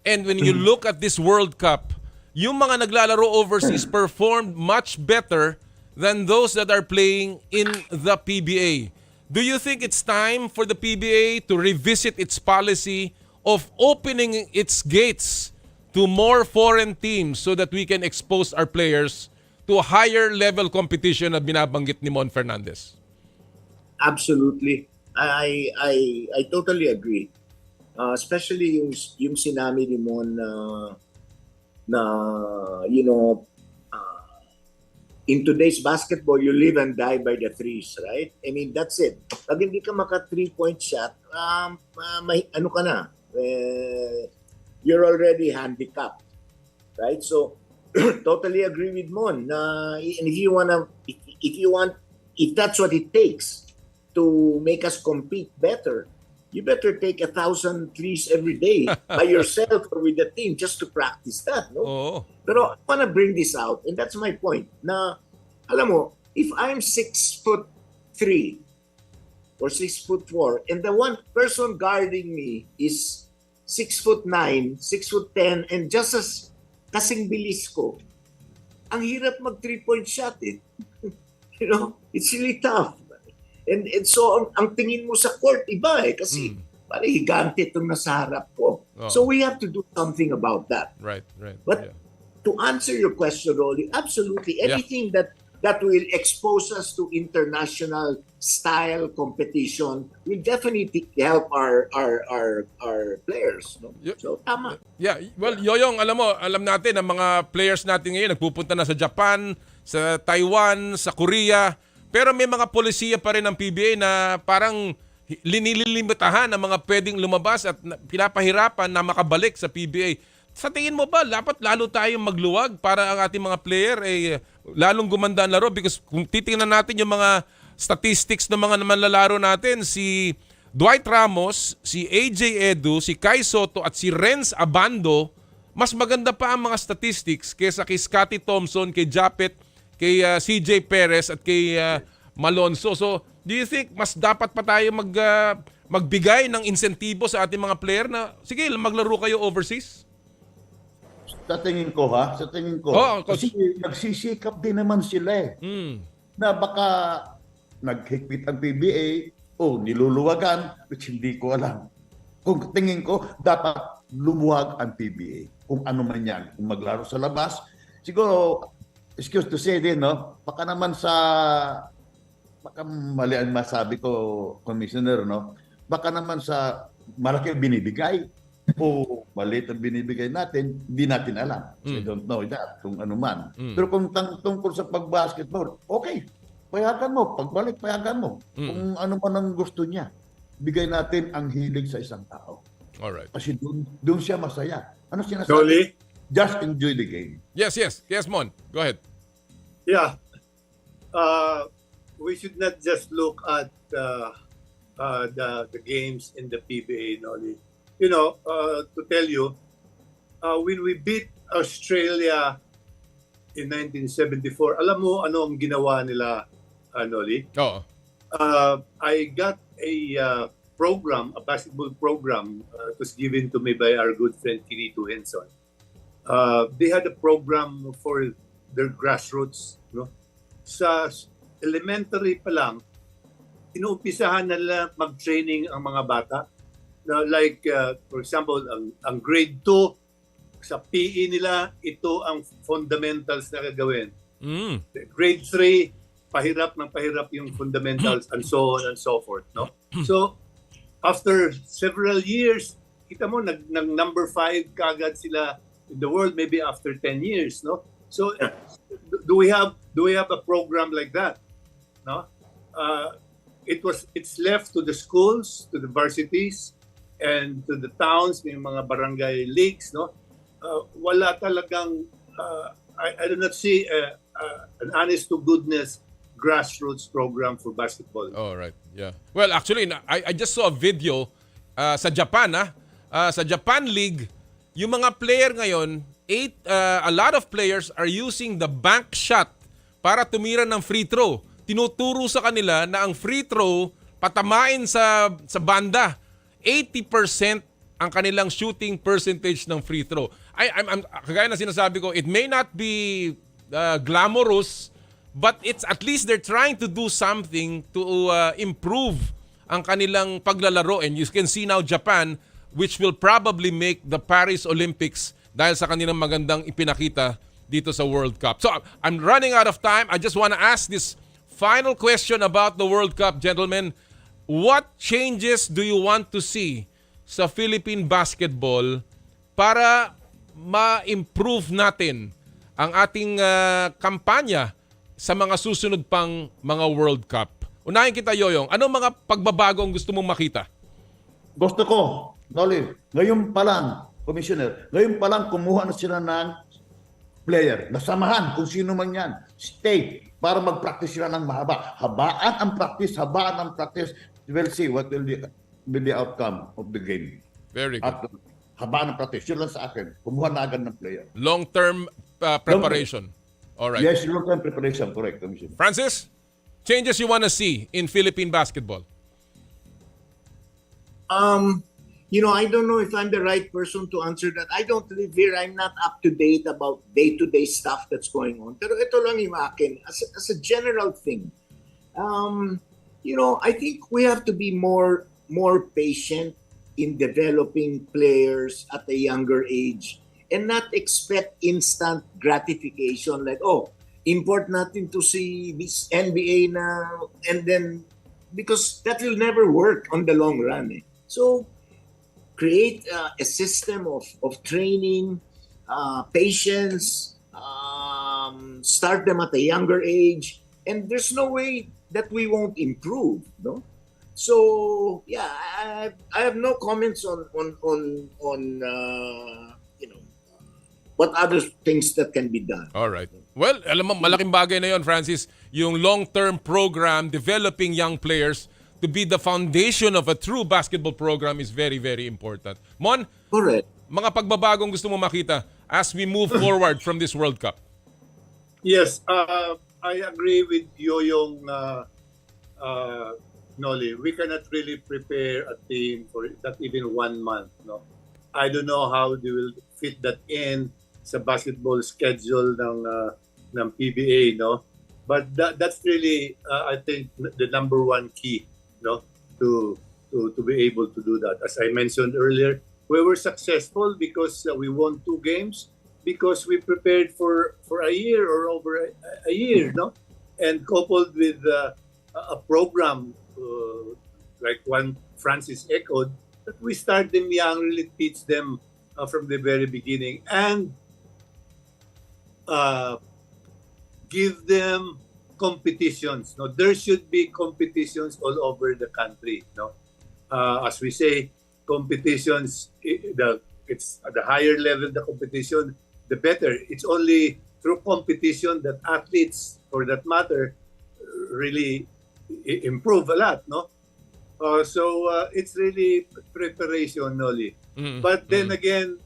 And when you look at this World Cup, yung mga naglalaro overseas performed much better than those that are playing in the PBA. Do you think it's time for the PBA to revisit its policy of opening its gates to more foreign teams so that we can expose our players to a higher level competition na binabanggit ni Mon Fernandez? Absolutely. I totally agree. Especially yung sinabi ni Mon na in today's basketball, you live and die by the threes, right? I mean, that's it. Pag hindi ka maka 3-point shot, may ano ka na, you're already handicapped, right? So totally agree with Mon. And if that's what it takes to make us compete better, you better take 1,000 trees every day by yourself or with the team just to practice that, no? Oo. Pero I wanna bring this out, and that's my point. Na, alam mo, if I'm 6'3" or 6'4", and the one person guarding me is 6'9", 6'10", and just as kasing bilis ko, ang hirap mag 3-point shot eh. You know, it's really tough. And so, ang tingin mo sa court, iba eh. Kasi, pare, higante itong nasa harap ko. Oh. So, we have to do something about that. Right. But to answer your question, Rolly, absolutely. Anything that will expose us to international style competition will definitely help our players. No? So, tama. Yeah, well, Yoyong, alam natin ang mga players natin ngayon nagpupunta na sa Japan, sa Taiwan, sa Korea. Pero may mga polisiya pa rin ng PBA na parang linililimitahan ang mga pwedeng lumabas at pinapahirapan na makabalik sa PBA. Sa tingin mo ba, dapat lalo tayong magluwag para ang ating mga player ay lalong gumanda ang laro? Because kung titingnan natin yung mga statistics ng mga manlalaro natin, si Dwight Ramos, si AJ Edu, si Kai Soto at si Renz Abando, mas maganda pa ang mga statistics kaysa kay Scottie Thompson, kay Japet, kay CJ Perez at kay Malonzo. So, do you think mas dapat pa tayo magbigay ng insentibo sa ating mga player na, sige, maglaro kayo overseas? Sa tingin ko kasi nagsisikap din naman sila eh. Na baka naghigpit ang PBA o niluluwagan, which hindi ko alam. Kung tingin ko, dapat lumuwag ang PBA. Kung ano man yan. Kung maglaro sa labas, siguro, excuse to say din, no? Baka mali ang masabi ko, Commissioner, no? Baka naman sa malaki binibigay o maliit ang binibigay natin, hindi natin alam. We don't know that, kung ano man. Pero kung tungkol sa pag-basketball, okay, payagan mo. Pagbalik, payagan mo. Kung ano man ang gusto niya, bigay natin ang hilig sa isang tao. Alright. Kasi doon siya masaya. Ano sinasabi? Sorry? Just enjoy the game. Yes, Mon. Go ahead. Yeah. We should not just look at the games in the PBA, Noli. You know, to tell you, when we beat Australia in 1974, alam mo ano ang ginawa nila, Noli? Oo. I got a program, a basketball program. It was given to me by our good friend Kirito Henson. They had a program for their grassroots, no? Sa elementary pa lang, inuumpisahan nila mag-training ang mga bata. Na like, for example, ang grade 2, sa PE nila, ito ang fundamentals na gagawin. Grade 3, pahirap yung fundamentals and so on and so forth. No? So, after several years, kita mo, number 5 kagad sila in the world, maybe after 10 years. No? So, do we have a program like that? No? It's left to the schools, to the varsities, and to the towns, may mga barangay leagues, no? Wala talagang, I do not see an honest to goodness grassroots program for basketball. Oh, right. Yeah. Well, actually, I just saw a video sa Japan, sa Japan League, yung mga player ngayon, a lot of players are using the bank shot para tumira ng free throw. Tinuturo sa kanila na ang free throw patamain sa banda. 80% ang kanilang shooting percentage ng free throw. I'm kagaya na sinasabi ko, it may not be glamorous, but it's at least they're trying to do something to improve ang kanilang paglalaro. And you can see now Japan, which will probably make the Paris Olympics dahil sa kanilang magandang ipinakita dito sa World Cup. So I'm running out of time. I just want to ask this final question about the World Cup, gentlemen. What changes do you want to see sa Philippine basketball para ma-improve natin ang ating kampanya sa mga susunod pang mga World Cup? Unahin kita, Yoyong. Anong mga pagbabago ang gusto mong makita? Gusto ko, Noli, ngayon pa lang, Commissioner, ngayon pa lang kumuha na sila ng player, nasamahan kung sino man yan, stay para mag-practice sila ng mahaba. Habaan ang practice. We'll see what will be the outcome of the game. Very good. At habaan ang practice. Yun lang sa akin. Kumuha na agad ng player. Long-term preparation. All right. Yes, long-term preparation. Correct, Commissioner. Francis, changes you want to see in Philippine basketball? I don't know if I'm the right person to answer that. I don't live here. I'm not up to date about day-to-day stuff that's going on. Pero ito lang yung akin. As a general thing, I think we have to be more patient in developing players at a younger age and not expect instant gratification like, import natin to see this NBA now, and then, because that will never work on the long run. So, create a system of training, patience, start them at a younger age, and there's no way that we won't improve, no? So yeah, I have no comments on what other things that can be done. All right. Well, alam mo, malaking bagay na yon, Francis, yung long-term program developing young players to be the foundation of a true basketball program is very, very important. Mon, correct. Mga pagbabagong gusto mo makita as we move forward from this World Cup? Yes, I agree with Yoyong Noli. We cannot really prepare a team for not even 1 month. No, I don't know how they will fit that in sa basketball schedule ng PBA. No, but that's really I think the number one key. No, to be able to do that. As I mentioned earlier, we were successful because we won 2 games because we prepared for a year or over a year, no, and coupled with a program like one Francis echoed, that we start them young, really teach them from the very beginning, and give them competitions. No, there should be competitions all over the country. No, as we say, competitions. It's at the higher level the competition, the better. It's only through competition that athletes, for that matter, really improve a lot. No, so it's really preparation, Noli. But then again,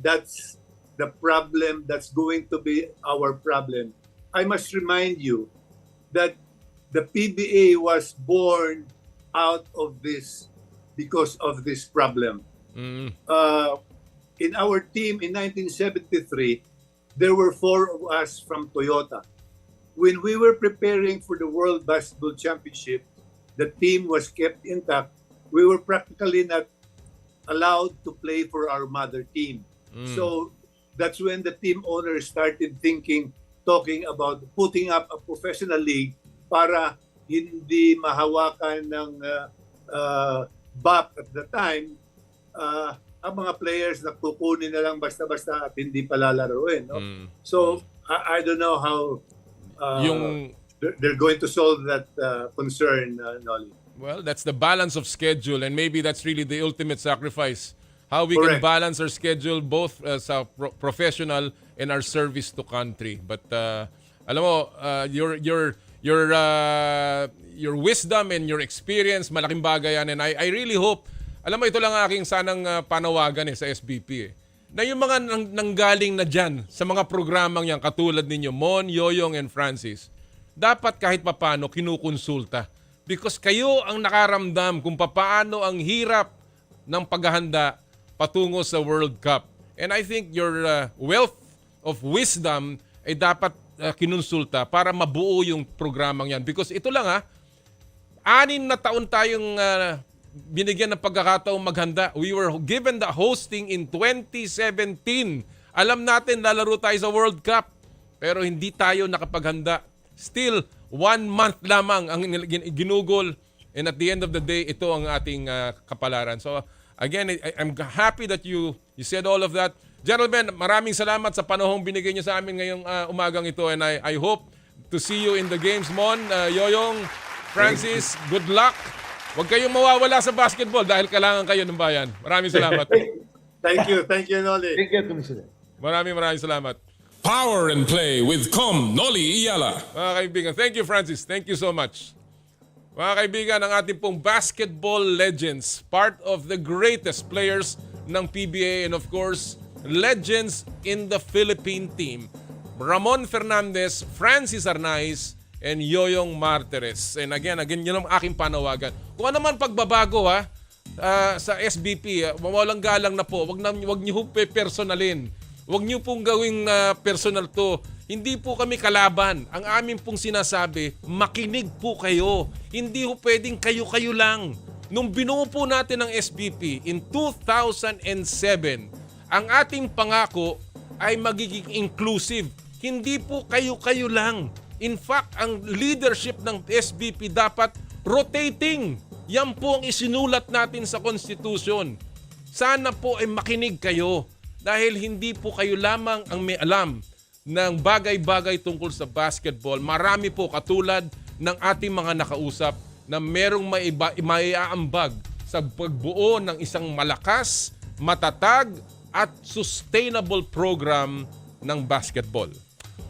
that's the problem. That's going to be our problem. I must remind you that the PBA was born out of this because of this problem. In our team in 1973, there were 4 of us from Toyota. When we were preparing for the World Basketball Championship, the team was kept intact. We were practically not allowed to play for our mother team. So that's when the team owners started talking about putting up a professional league para hindi mahawakan ng BAP at the time, ang mga players na kukunin na lang basta-basta at hindi palalaruin. No? So, I don't know how they're going to solve that concern, Noli. Well, that's the balance of schedule, and maybe that's really the ultimate sacrifice. How we can balance our schedule both sa professional and our service to country. But alam mo, your wisdom and your experience, malaking bagay yan. And I really hope, alam mo, ito lang aking sanang panawagan sa SBP. Na yung mga nanggaling na dyan sa mga programang yan, katulad ninyo, Mon, Yoyong, and Francis, dapat kahit papano kinukonsulta. Because kayo ang nakaramdam kung paano ang hirap ng paghahanda patungo sa World Cup. And I think your wealth of wisdom ay dapat kinonsulta para mabuo yung programang yan. Because ito lang 6 na taon tayong binigyan ng pagkakataong maghanda. We were given the hosting in 2017. Alam natin lalaro tayo sa World Cup, pero hindi tayo nakapaghanda. Still, 1 month lamang ang ginugol. And at the end of the day, ito ang ating kapalaran. So again, I'm happy that you said all of that. Gentlemen, maraming salamat sa panahong binigay niyo sa amin ngayong umagang ito. And I hope to see you in the games, Mon, Yoyong, Francis. Good luck. Huwag kayong mawawala sa basketball dahil kailangan kayo ng bayan. Maraming salamat. Thank you, Noli. Thank you, Commissioner. Maraming salamat. Power and Play with Noli Iyala. Mga kaibigan, thank you Francis. Thank you so much. Mga kaibigan, ang ating pong basketball legends, part of the greatest players ng PBA and of course, legends in the Philippine team. Ramon Fernandez, Francis Arnaiz, and Yoyong Martires. And again, yun ang aking panawagan. Kung ano man pagbabago sa SBP, mawalang galang na po. Wag niyo personalin. Wag niyo pong gawing personal to. Hindi po kami kalaban. Ang amin pong sinasabi, makinig po kayo. Hindi po pwedeng kayo-kayo lang. Nung binuo po natin ang SBP in 2007, ang ating pangako ay magiging inclusive. Hindi po kayo-kayo lang. In fact, ang leadership ng SBP dapat rotating. Yan po ang isinulat natin sa Constitution. Sana po ay makinig kayo dahil hindi po kayo lamang ang may alam ng bagay-bagay tungkol sa basketball. Marami po katulad ng ating mga nakausap na merong maiaambag sa pagbuo ng isang malakas, matatag at sustainable program ng basketball.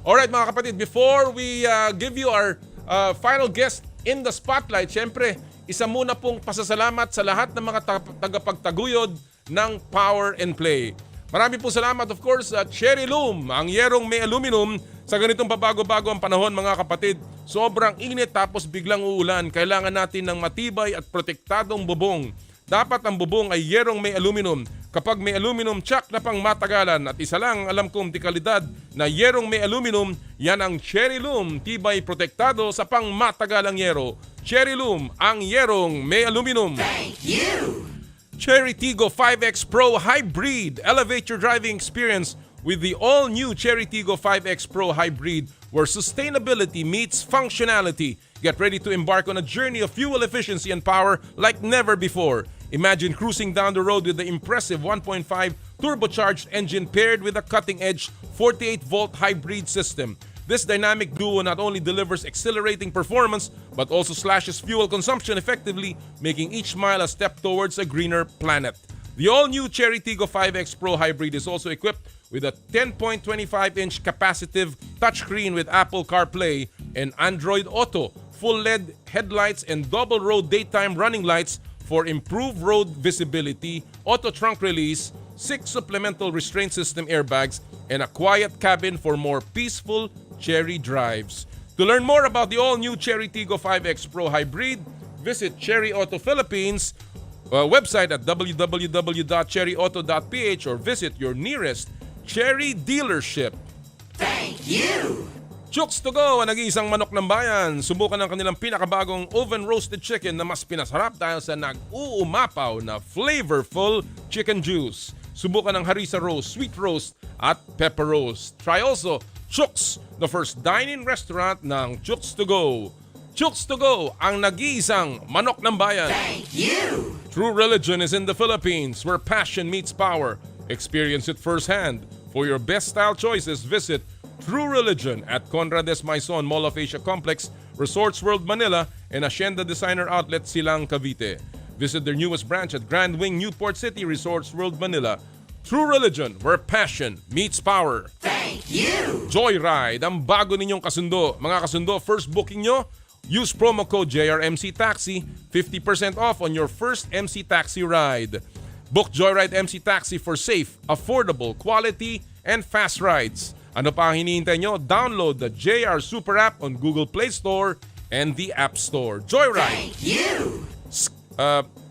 Alright mga kapatid, before we give you our final guest in the spotlight, syempre, isa muna pong pasasalamat sa lahat ng mga tagapagtaguyod ng Power and Play. Marami po salamat of course sa Cherry Loom, ang yerong may aluminum. Sa ganitong pabago-bago ang panahon mga kapatid, sobrang init tapos biglang uulan. Kailangan natin ng matibay at protektadong bubong. Dapat ang bubong ay yerong may aluminum. Kapag may aluminum, tsak na pang matagalan. At isa lang alam kong dekalidad na yerong may aluminum, yan ang Cherry Loom, tibay protektado sa pang matagalang yero. Cherry Loom, ang yerong may aluminum. Thank you! Cherry Tiggo 5X Pro Hybrid. Elevate your driving experience with the all-new Cherry Tiggo 5X Pro Hybrid, where sustainability meets functionality. Get ready to embark on a journey of fuel efficiency and power like never before. Imagine cruising down the road with the impressive 1.5 turbocharged engine paired with a cutting-edge 48-volt hybrid system. This dynamic duo not only delivers exhilarating performance, but also slashes fuel consumption effectively, making each mile a step towards a greener planet. The all-new Cherry Tiggo 5X Pro Hybrid is also equipped with a 10.25-inch capacitive touchscreen with Apple CarPlay and Android Auto, full LED headlights and double-row daytime running lights for improved road visibility, auto trunk release, 6 supplemental restraint system airbags, and a quiet cabin for more peaceful Cherry drives. To learn more about the all-new Cherry Tiggo 5X Pro Hybrid, visit Cherry Auto Philippines website at www.cherryauto.ph or visit your nearest Cherry dealership. Thank you! Chooks to Go, ang nag-iisang manok ng bayan. Subukan ng kanilang pinakabagong oven-roasted chicken na mas pinasarap dahil sa nag-uumapaw na flavorful chicken juice. Subukan ng harissa roast, sweet roast at pepper roast. Try also Chooks, the first dine-in restaurant ng Chooks to Go. Chooks to Go, ang nag-iisang manok ng bayan. Thank you! True Religion is in the Philippines, where passion meets power. Experience it firsthand. For your best style choices, visit True Religion at Conrad S. Maison Mall of Asia Complex, Resorts World Manila, and Hacienda Designer Outlet Silang Cavite. Visit their newest branch at Grand Wing Newport City, Resorts World Manila. True Religion, where passion meets power. Thank you! Joyride, ang bago ninyong kasundo. Mga kasundo, first booking nyo, use promo code JRMC Taxi, 50% off on your first MC Taxi ride. Book Joyride MC Taxi for safe, affordable, quality, and fast rides. Ano pa ang hinihintay nyo? Download the JR Super App on Google Play Store and the App Store. Joyride! Thank you!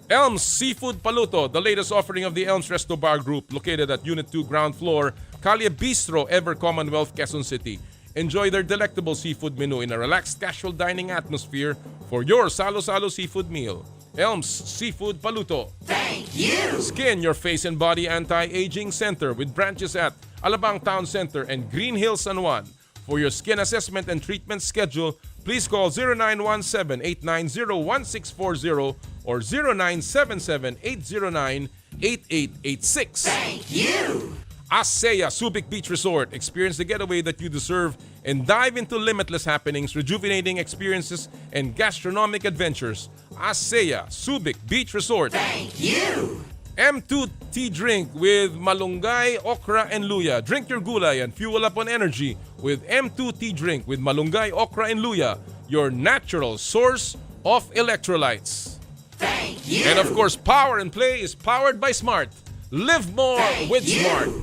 Elms Seafood Paluto, the latest offering of the Elms Resto Bar Group, located at Unit 2, Ground Floor, Calle Bistro, Ever Commonwealth, Quezon City. Enjoy their delectable seafood menu in a relaxed, casual dining atmosphere for your salo-salo seafood meal. Elms Seafood Paluto. Thank you! Skin Your Face and Body Anti-Aging Center with branches at Alabang Town Center and Green Hills, San Juan. For your skin assessment and treatment schedule, please call 0917-890-1640 or 0977-809-8886. Thank you! ASEA Subic Beach Resort. Experience the getaway that you deserve and dive into limitless happenings, rejuvenating experiences, and gastronomic adventures. ASEA Subic Beach Resort. Thank you! M2 tea drink with malunggay, okra, and luya. Drink your gulay and fuel up on energy with M2 tea drink with malunggay, okra, and luya, your natural source of electrolytes. Thank you. And of course, Power and Play is powered by Smart. Live more with Smart.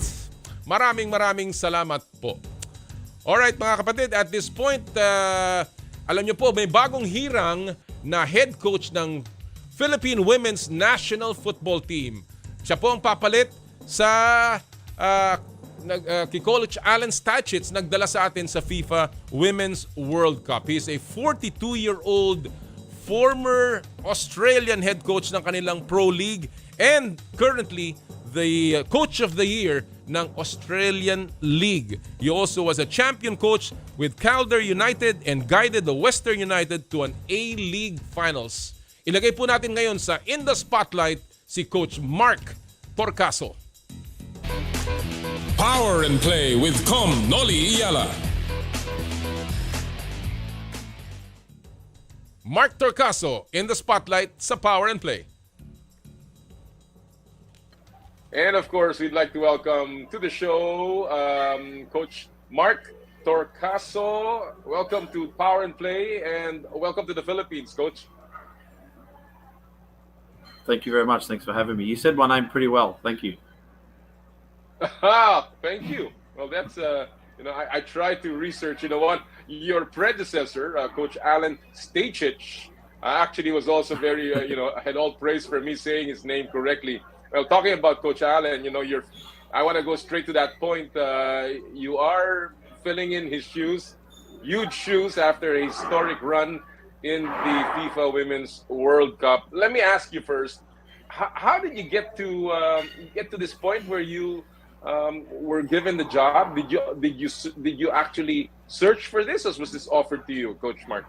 Maraming salamat po. Alright mga kapatid, at this point, alam nyo po, may bagong hirang na head coach ng Philippine Women's National Football Team. Siya po ang papalit sa kay Coach Alan Stachitz, nagdala sa atin sa FIFA Women's World Cup. He's a 42-year-old former Australian head coach ng kanilang pro league and currently the coach of the year ng Australian League. He also was a champion coach with Calder United and guided the Western United to an A-League Finals. Ilagay po natin ngayon sa In the Spotlight si Coach Mark Torcaso. Power and Play with Noli Iyala. Mark Torcaso in the Spotlight sa Power and Play. And of course, we'd like to welcome to the show Coach Mark Torcaso. Welcome to Power and Play and welcome to the Philippines, Coach. Thank you very much. Thanks for having me. You said my name pretty well. Thank you. Thank you. Well, that's I tried to research. You know what? Your predecessor, Coach Alan Stachitz, actually was also very had all praise for me saying his name correctly. Well, talking about Coach Alan, I want to go straight to that point. You are filling in his shoes, huge shoes after a historic run in the FIFA Women's World Cup. Let me ask you first, how did you get to this point where you were given the job? Did you actually search for this, or was this offered to you, Coach Mark?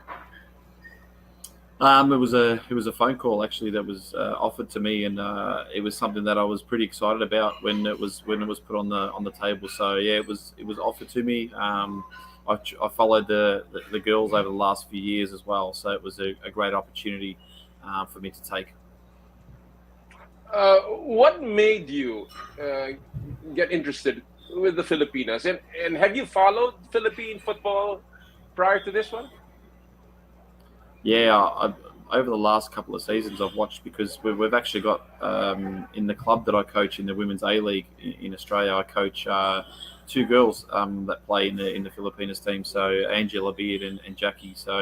It was a phone call actually that was offered to me, and it was something that I was pretty excited about when it was put on the table. So yeah, it was offered to me. I followed the girls over the last few years as well, so it was a great opportunity for me to take. What made you get interested with the Filipinas, and have you followed Philippine football prior to this one? Yeah, over the last couple of seasons I've watched, because we've actually got in the club that I coach in the Women's A-League in Australia, I coach two girls that play in the Filipinas team, so Angela Beard and Jackie. So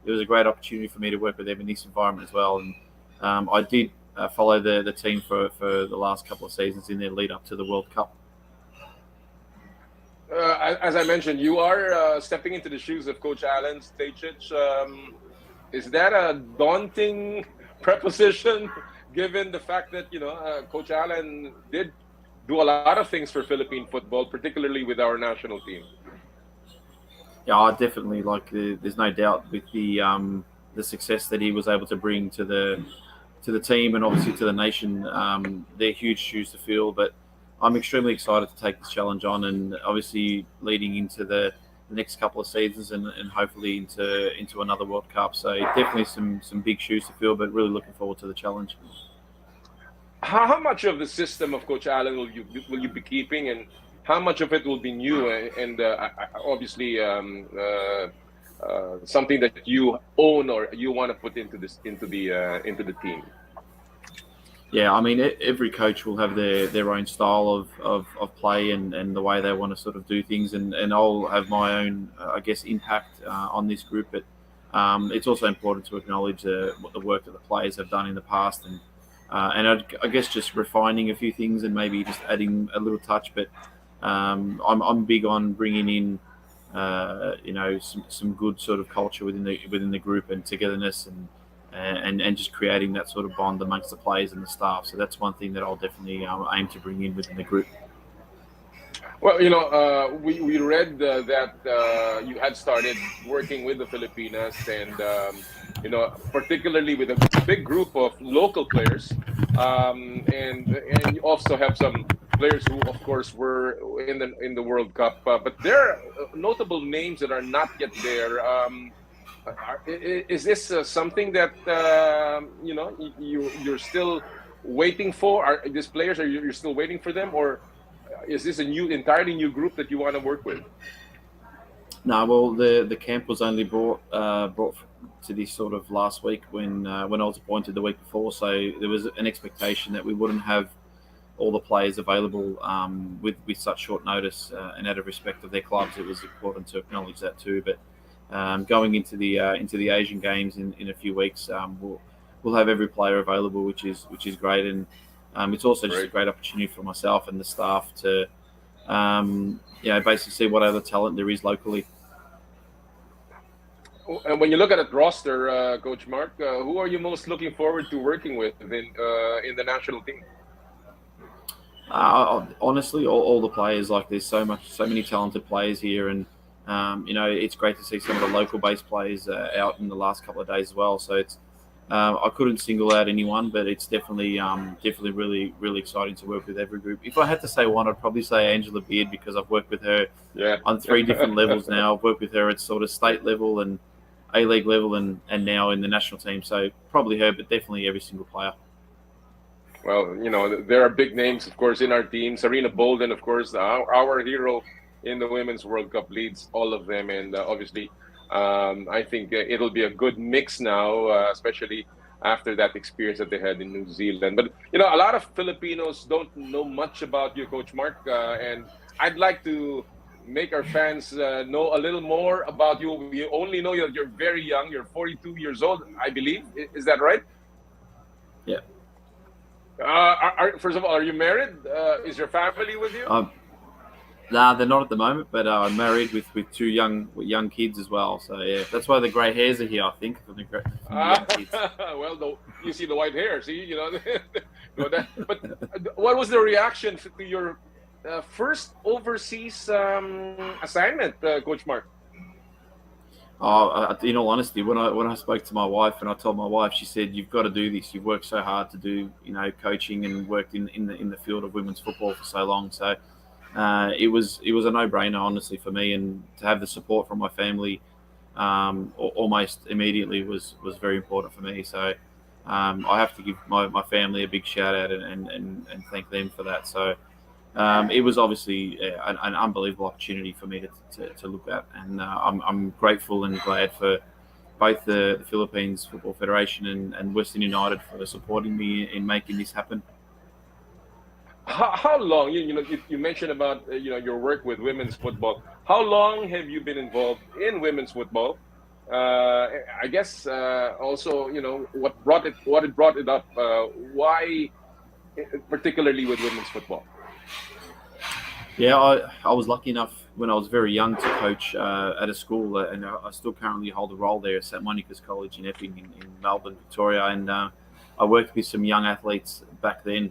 it was a great opportunity for me to work with them in this environment as well. And I did follow the team for the last couple of seasons in their lead up to the World Cup. As I mentioned, you are stepping into the shoes of Coach Alan Stachitz. Is that a daunting proposition, given the fact that Coach Alan did do a lot of things for Philippine football, particularly with our national team? Yeah, I definitely there's no doubt with the success that he was able to bring to the team and obviously to the nation. They're huge shoes to fill, but I'm extremely excited to take this challenge on, and obviously leading into the next couple of seasons and hopefully into another World Cup. So definitely some big shoes to fill, but really looking forward to the challenge. How much of the system of Coach Alan will you be keeping, and how much of it will be new and obviously something that you own or you want to put into the team? Yeah, I mean, every coach will have their own style of play and the way they want to sort of do things, and I'll have my own, I guess, impact on this group. But it's also important to acknowledge what the work that the players have done in the past, and I guess just refining a few things and maybe just adding a little touch. But I'm big on bringing in some good sort of culture within the group and togetherness and just creating that sort of bond amongst the players and the staff. So that's one thing that I'll definitely aim to bring in within the group. Well, we read that you had started working with the Filipinas, and particularly with a big group of local players, and you also have some players who, of course, were in the World Cup. But there are notable names that are not yet there. Is this something that you're still waiting for? Are these players, you're still waiting for them, or is this a entirely new group that you want to work with? No, well, the camp was only brought to this sort of last week when I was appointed the week before. So there was an expectation that we wouldn't have all the players available with such short notice, and out of respect of their clubs, it was important to acknowledge that too. But going into the Asian Games in a few weeks, we'll have every player available, which is great, and it's also just a great opportunity for myself and the staff to basically see what other talent there is locally. And when you look at the roster, Coach Mark, who are you most looking forward to working with in the national team? Honestly, all the players. Like, there's so many talented players here, and it's great to see some of the local-based players out in the last couple of days as well. So it's I couldn't single out anyone, but it's definitely really, really exciting to work with every group. If I had to say one, I'd probably say Angela Beard, because I've worked with her on 3 different levels now. I've worked with her at sort of state level and A-League level and now in the national team. So probably her, but definitely every single player. Well, there are big names, of course, in our team. Serena Bolden, of course, our hero in the Women's World Cup, leads all of them. And obviously, I think it'll be a good mix now, especially after that experience that they had in New Zealand. But, a lot of Filipinos don't know much about you, Coach Mark. And I'd like to make our fans know a little more about you. We only know you're very young. You're 42 years old, I believe. Is that right? Yeah. First of all, are you married? Is your family with you? Nah, they're not at the moment, but I'm married with 2 young kids as well. So yeah, that's why the grey hairs are here, I think, from the young kids. Well, you see the white hair. See, But what was the reaction to your first overseas assignment, Coach Mark? In all honesty, when I spoke to my wife and I told my wife, she said, "You've got to do this. You've worked so hard to do, coaching and worked in the field of women's football for so long." So it was a no-brainer, honestly, for me, and to have the support from my family almost immediately was very important for me. So I have to give my family a big shout out and thank them for that. So. It was obviously an unbelievable opportunity for me to look at, and I'm grateful and glad for both the Philippines Football Federation and Western United for supporting me in making this happen. How long? You mentioned about your work with women's football. How long have you been involved in women's football? I guess also what brought it up. Why particularly with women's football? Yeah, I was lucky enough when I was very young to coach at a school, and I still currently hold a role there at St Monica's College in Epping in Melbourne, Victoria. And I worked with some young athletes back then,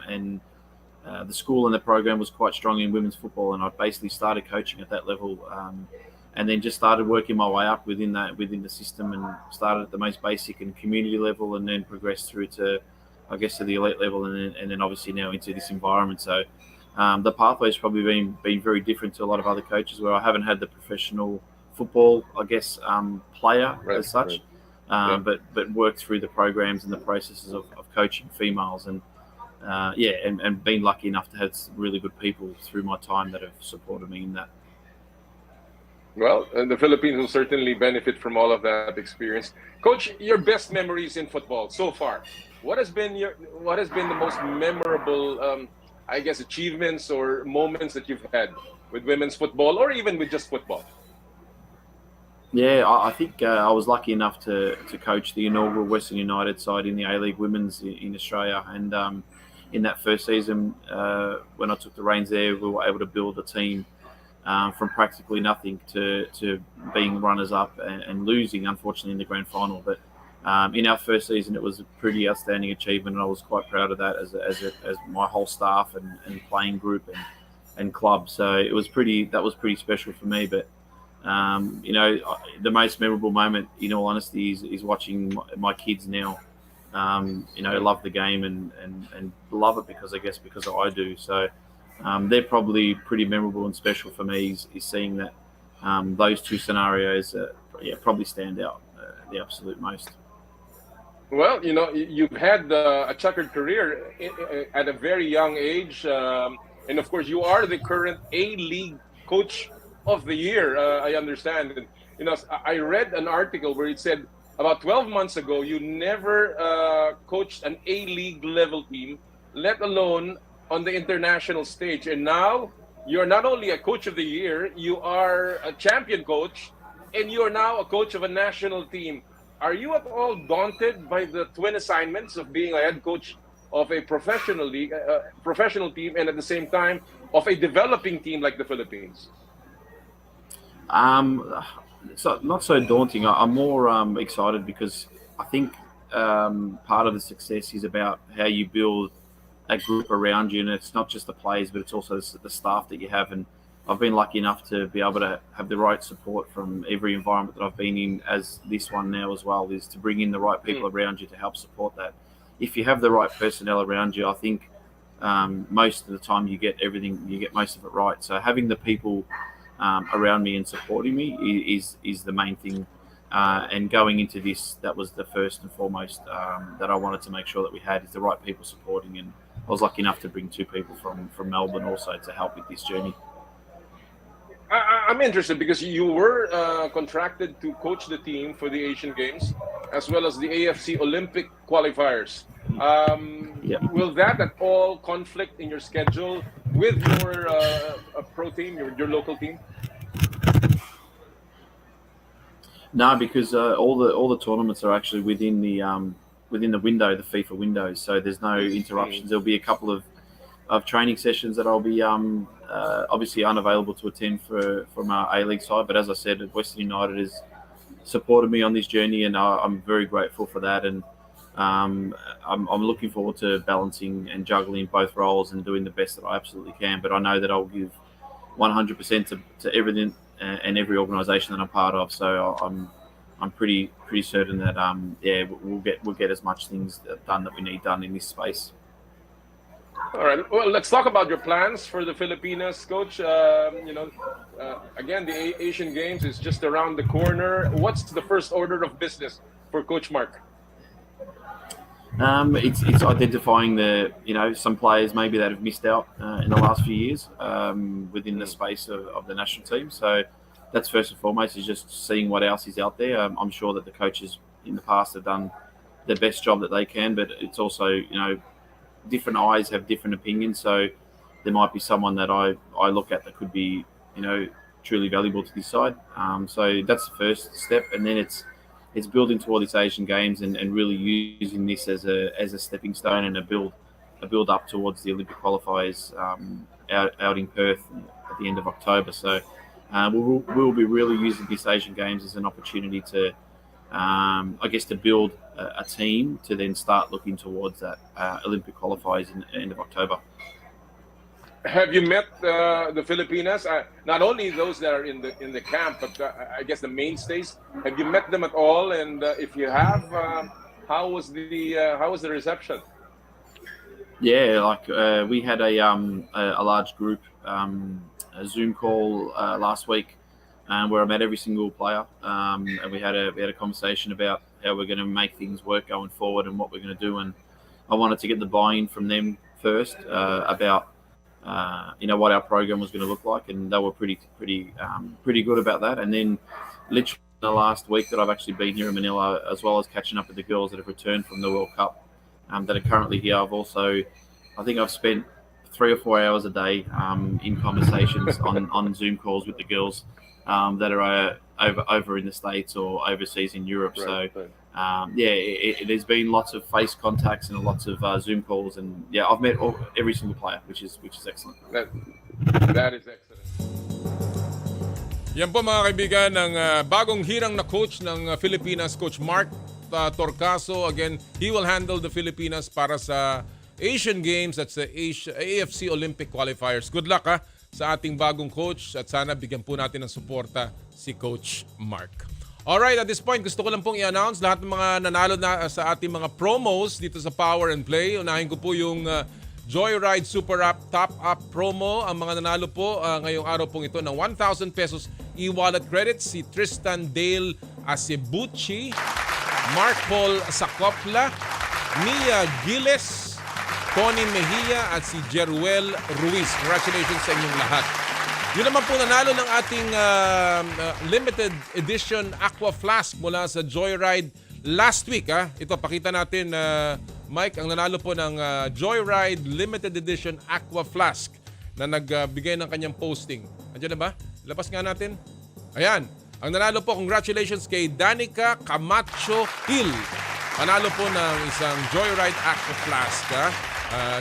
and the school and the program was quite strong in women's football, and I basically started coaching at that level, and then just started working my way up within the system, and started at the most basic and community level, and then progressed through to, I guess, to the elite level, and then obviously now into this environment. So. The pathway's probably been very different to a lot of other coaches, where I haven't had the professional football, I guess, player as such, but worked through the programs and the processes of coaching females, and and been lucky enough to have really good people through my time that have supported me in that. Well, the Philippines will certainly benefit from all of that experience. Coach, your best memories in football so far. What has been the most memorable I guess achievements or moments that you've had with women's football, or even with just football? Yeah, I think I was lucky enough to coach the inaugural Western United side in the A-League Women's in Australia, and in that first season, when I took the reins there, we were able to build a team from practically nothing to being runners-up and losing, unfortunately, in the grand final. But in our first season, it was a pretty outstanding achievement, and I was quite proud of that as my whole staff and playing group and club. So that was pretty special for me. But the most memorable moment, in all honesty, is watching my kids now. Love the game and love it because I do. So they're probably pretty memorable and special for me. Is seeing that those 2 scenarios probably stand out the absolute most. Well, you've had a checkered career at a very young age. And of course, you are the current A-League Coach of the Year, I understand. And, I read an article where it said about 12 months ago, you never coached an A-League level team, let alone on the international stage. And now you're not only a Coach of the Year, you are a champion coach, and you are now a coach of a national team. Are you at all daunted by the twin assignments of being a head coach of a professional league, professional team, and at the same time of a developing team like the Philippines? So not so daunting. I'm more excited because I think part of the success is about how you build a group around you, and it's not just the players, but it's also the staff that you have. And I've been lucky enough to be able to have the right support from every environment that I've been in, as this one now as well, is to bring in the right people around you to help support that. If you have the right personnel around you, I think most of the time you get most of it right. So having the people around me and supporting me is the main thing. And going into this, that was the first and foremost that I wanted to make sure that we had, is the right people supporting. And I was lucky enough to bring 2 people from Melbourne also to help with this journey. I'm interested because you were contracted to coach the team for the Asian Games as well as the AFC Olympic qualifiers. Will that at all conflict in your schedule with your pro team, your local team? No, because all the tournaments are actually within the window, the FIFA window. So there's no interruptions. There'll be a couple of training sessions that I'll be obviously unavailable to attend from our A-League side. But as I said, Western United has supported me on this journey, and I'm very grateful for that. And I'm looking forward to balancing and juggling both roles and doing the best that I absolutely can. But I know that I'll give 100% to everything and every organisation that I'm part of. So I'm pretty certain that we'll get as much things done that we need done in this space. All right. Well, let's talk about your plans for the Filipinas, Coach. Again, the Asian Games is just around the corner. What's the first order of business for Coach Mark? It's identifying some players maybe that have missed out in the last few years within the space of the national team. So that's first and foremost, is just seeing what else is out there. I'm sure that the coaches in the past have done the best job that they can, but it's also, different eyes have different opinions. So there might be someone that I look at that could be, truly valuable to this side. So that's the first step, and then it's building toward these Asian Games and really using this as a stepping stone and a build up towards the Olympic qualifiers out in Perth at the end of October. So we'll be really using this Asian Games as an opportunity to, to build a team to then start looking towards that Olympic qualifiers in the end of October. Have you met the Filipinas? Not only those that are in the camp, but I guess the mainstays. Have you met them at all? And if you have, how was the reception? Yeah, we had a large group a Zoom call last week, where I met every single player, and we had a conversation about how we're going to make things work going forward and what we're going to do. And I wanted to get the buy-in from them first about what our program was going to look like, and they were pretty good about that. And then literally the last week that I've actually been here in Manila, as well as catching up with the girls that have returned from the World Cup that are currently here, I've spent 3 or 4 hours a day in conversations on Zoom calls with the girls that are over in the States or overseas in Europe. It has been lots of face contacts and lots of Zoom calls, and I've met every single player, which is excellent. That is excellent. Yan po mga kaibigan ng bagong hirang na coach ng Filipinas, Coach Mark Torcaso. Again, he will handle the Filipinas para sa Asian Games at sa AFC Olympic qualifiers. Good luck sa ating bagong coach, at sana bigyan po natin ng suporta si Coach Mark. Alright, at this point, gusto ko lang pong i-announce lahat ng mga nanalo na sa ating mga promos dito sa Power and Play. Unahin ko po yung Joyride Super App Top Up promo. Ang mga nanalo po ngayong araw pong ito ng 1,000 pesos e-wallet credits, si Tristan Dale Acebucci, Mark Paul Sacopla, Mia Giles, Tony Mejia at si Jeruel Ruiz. Congratulations sa inyong lahat. Yun naman po nanalo ng ating limited edition Aqua Flask mula sa Joyride last week. Ito, pakita natin, Mike, ang nanalo po ng Joyride limited edition Aqua Flask na nagbigay ng kanyang posting. Andiyan na ba? Labas nga natin. Ayan. Ang nanalo po, congratulations kay Danica Camacho Hill. Panalo po ng isang Joyride Aqua Flask.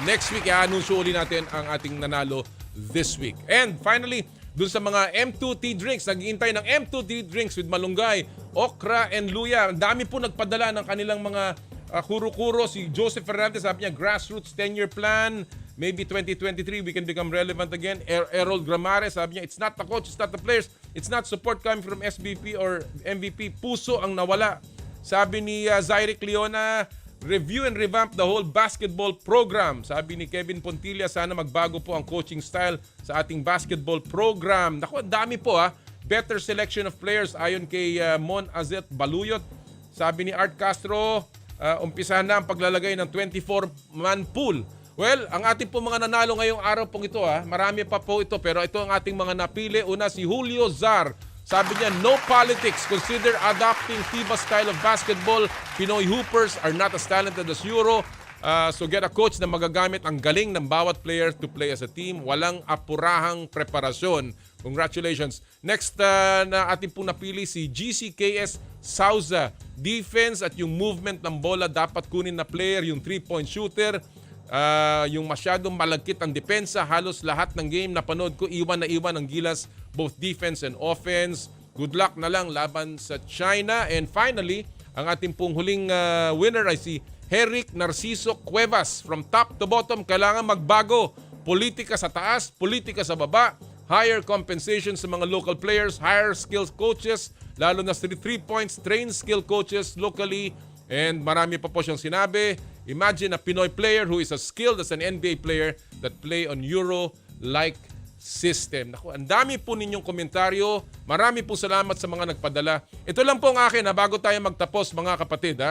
Next week, i-anunsyo uli natin ang ating nanalo this week. And finally, dun sa mga M2T drinks, nag-iintay ng M2T drinks with malunggay, okra, and luya. Ang dami po nagpadala ng kanilang mga kuro-kuro. Si Joseph Fernandez, sabi niya, grassroots 10-year plan. Maybe 2023, we can become relevant again. Errol Gramares, sabi niya, it's not the coach, it's not the players. It's not support coming from SBP or MVP. Puso ang nawala. Sabi ni Zyric Leona, review and revamp the whole basketball program. Sabi ni Kevin Pontilla, sana magbago po ang coaching style sa ating basketball program. Naku, dami po Better selection of players ayon kay Mon Azet Baluyot. Sabi ni Art Castro, umpisahan na ang paglalagay ng 24-man pool. Well, ang ating po mga nanalo ngayong araw pong ito, marami pa po ito, pero ito ang ating mga napili. Una, si Julio Zar. Sabi niya, no politics. Consider adopting FIBA style of basketball. Pinoy hoopers are not as talented as Euro. So get a coach na magagamit ang galing ng bawat player to play as a team. Walang apurahang preparasyon. Congratulations. Next na ating pong napili si GCKS Sauza. Defense at yung movement ng bola dapat kunin na player, yung 3-point shooter. Yung masyadong malagkit ang depensa, halos lahat ng game na panood ko, iwan na iwan ang gilas, both defense and offense. Good luck na lang laban sa China. And finally, ang ating pong huling winner ay si Herrick Narciso Cuevas. From top to bottom, kailangan magbago. Politika sa taas, politika sa baba, higher compensation sa mga local players, higher skills coaches, lalo na 3 points, trained skill coaches locally. And marami pa po siyang sinabi. Imagine a Pinoy player who is as skilled as an NBA player that play on Euro-like system. Naku, ang dami po ninyong komentaryo. Marami po salamat sa mga nagpadala. Ito lang po ang akin bago tayo magtapos, mga kapatid.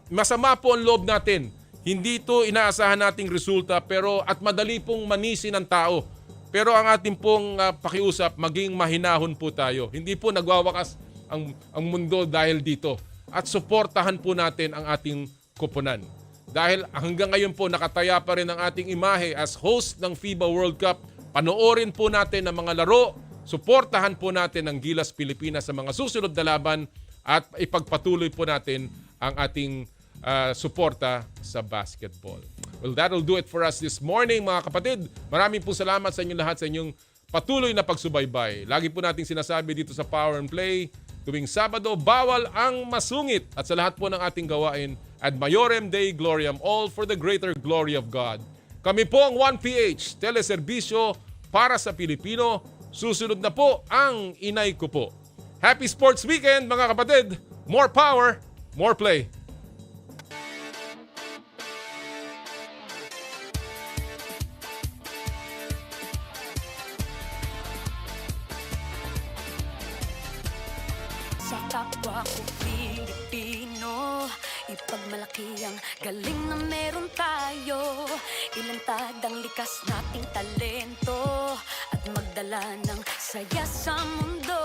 Masama po ang loob natin. Hindi ito inaasahan nating resulta at madali pong manisi ng tao. Pero ang ating pong pakiusap, maging mahinahon po tayo. Hindi po nagwawakas ang mundo dahil dito. At suportahan po natin ang ating koponan. Dahil hanggang ngayon po nakataya pa rin ang ating imahe as host ng FIBA World Cup. Panoorin po natin ang mga laro, suportahan po natin ang Gilas Pilipinas sa mga susunod na laban at ipagpatuloy po natin ang ating suporta sa basketball. Well, that'll do it for us this morning, mga kapatid. Maraming po salamat sa inyong lahat sa inyong patuloy na pagsubaybay. Lagi po nating sinasabi dito sa Power and Play, tuwing Sabado, bawal ang masungit. At sa lahat po ng ating gawain, Ad Maiorem Dei Gloriam, all for the greater glory of God. Kami po ang 1PH, teleserbisyo para sa Pilipino. Susunod na po ang inay ko po. Happy Sports Weekend, mga kapatid. More power, more play. Sa kapwa ko Pilipino, ipagmalaki ang galing na meron tayo. Ilantad ang likas nating talento at magdala ng saya sa mundo.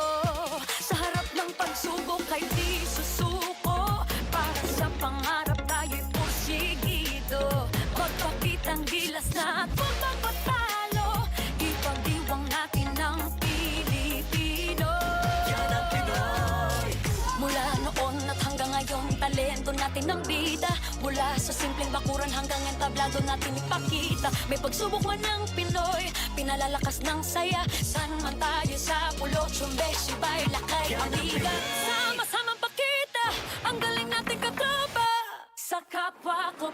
Sa harap ng pagsubok ay di susuko, para sa pangarap tayo'y porsigido. Magpakitang gilas na at magpapatalo, ipag-iwang natin ang Pilipino. Yan ang Pinoy. Mula noon at hanggang ngayon, talento natin ang bida. Mula sa simpleng bakuran hanggang entablado natin ipakita. May pagsubok man ng Pinoy, pinalalakas ng saya. San man tayo sa pulot, Chumbeshi, Bay, Lakay, Aniga. Sama-samang pakita ang galing natin katropa. Sa kapwa ko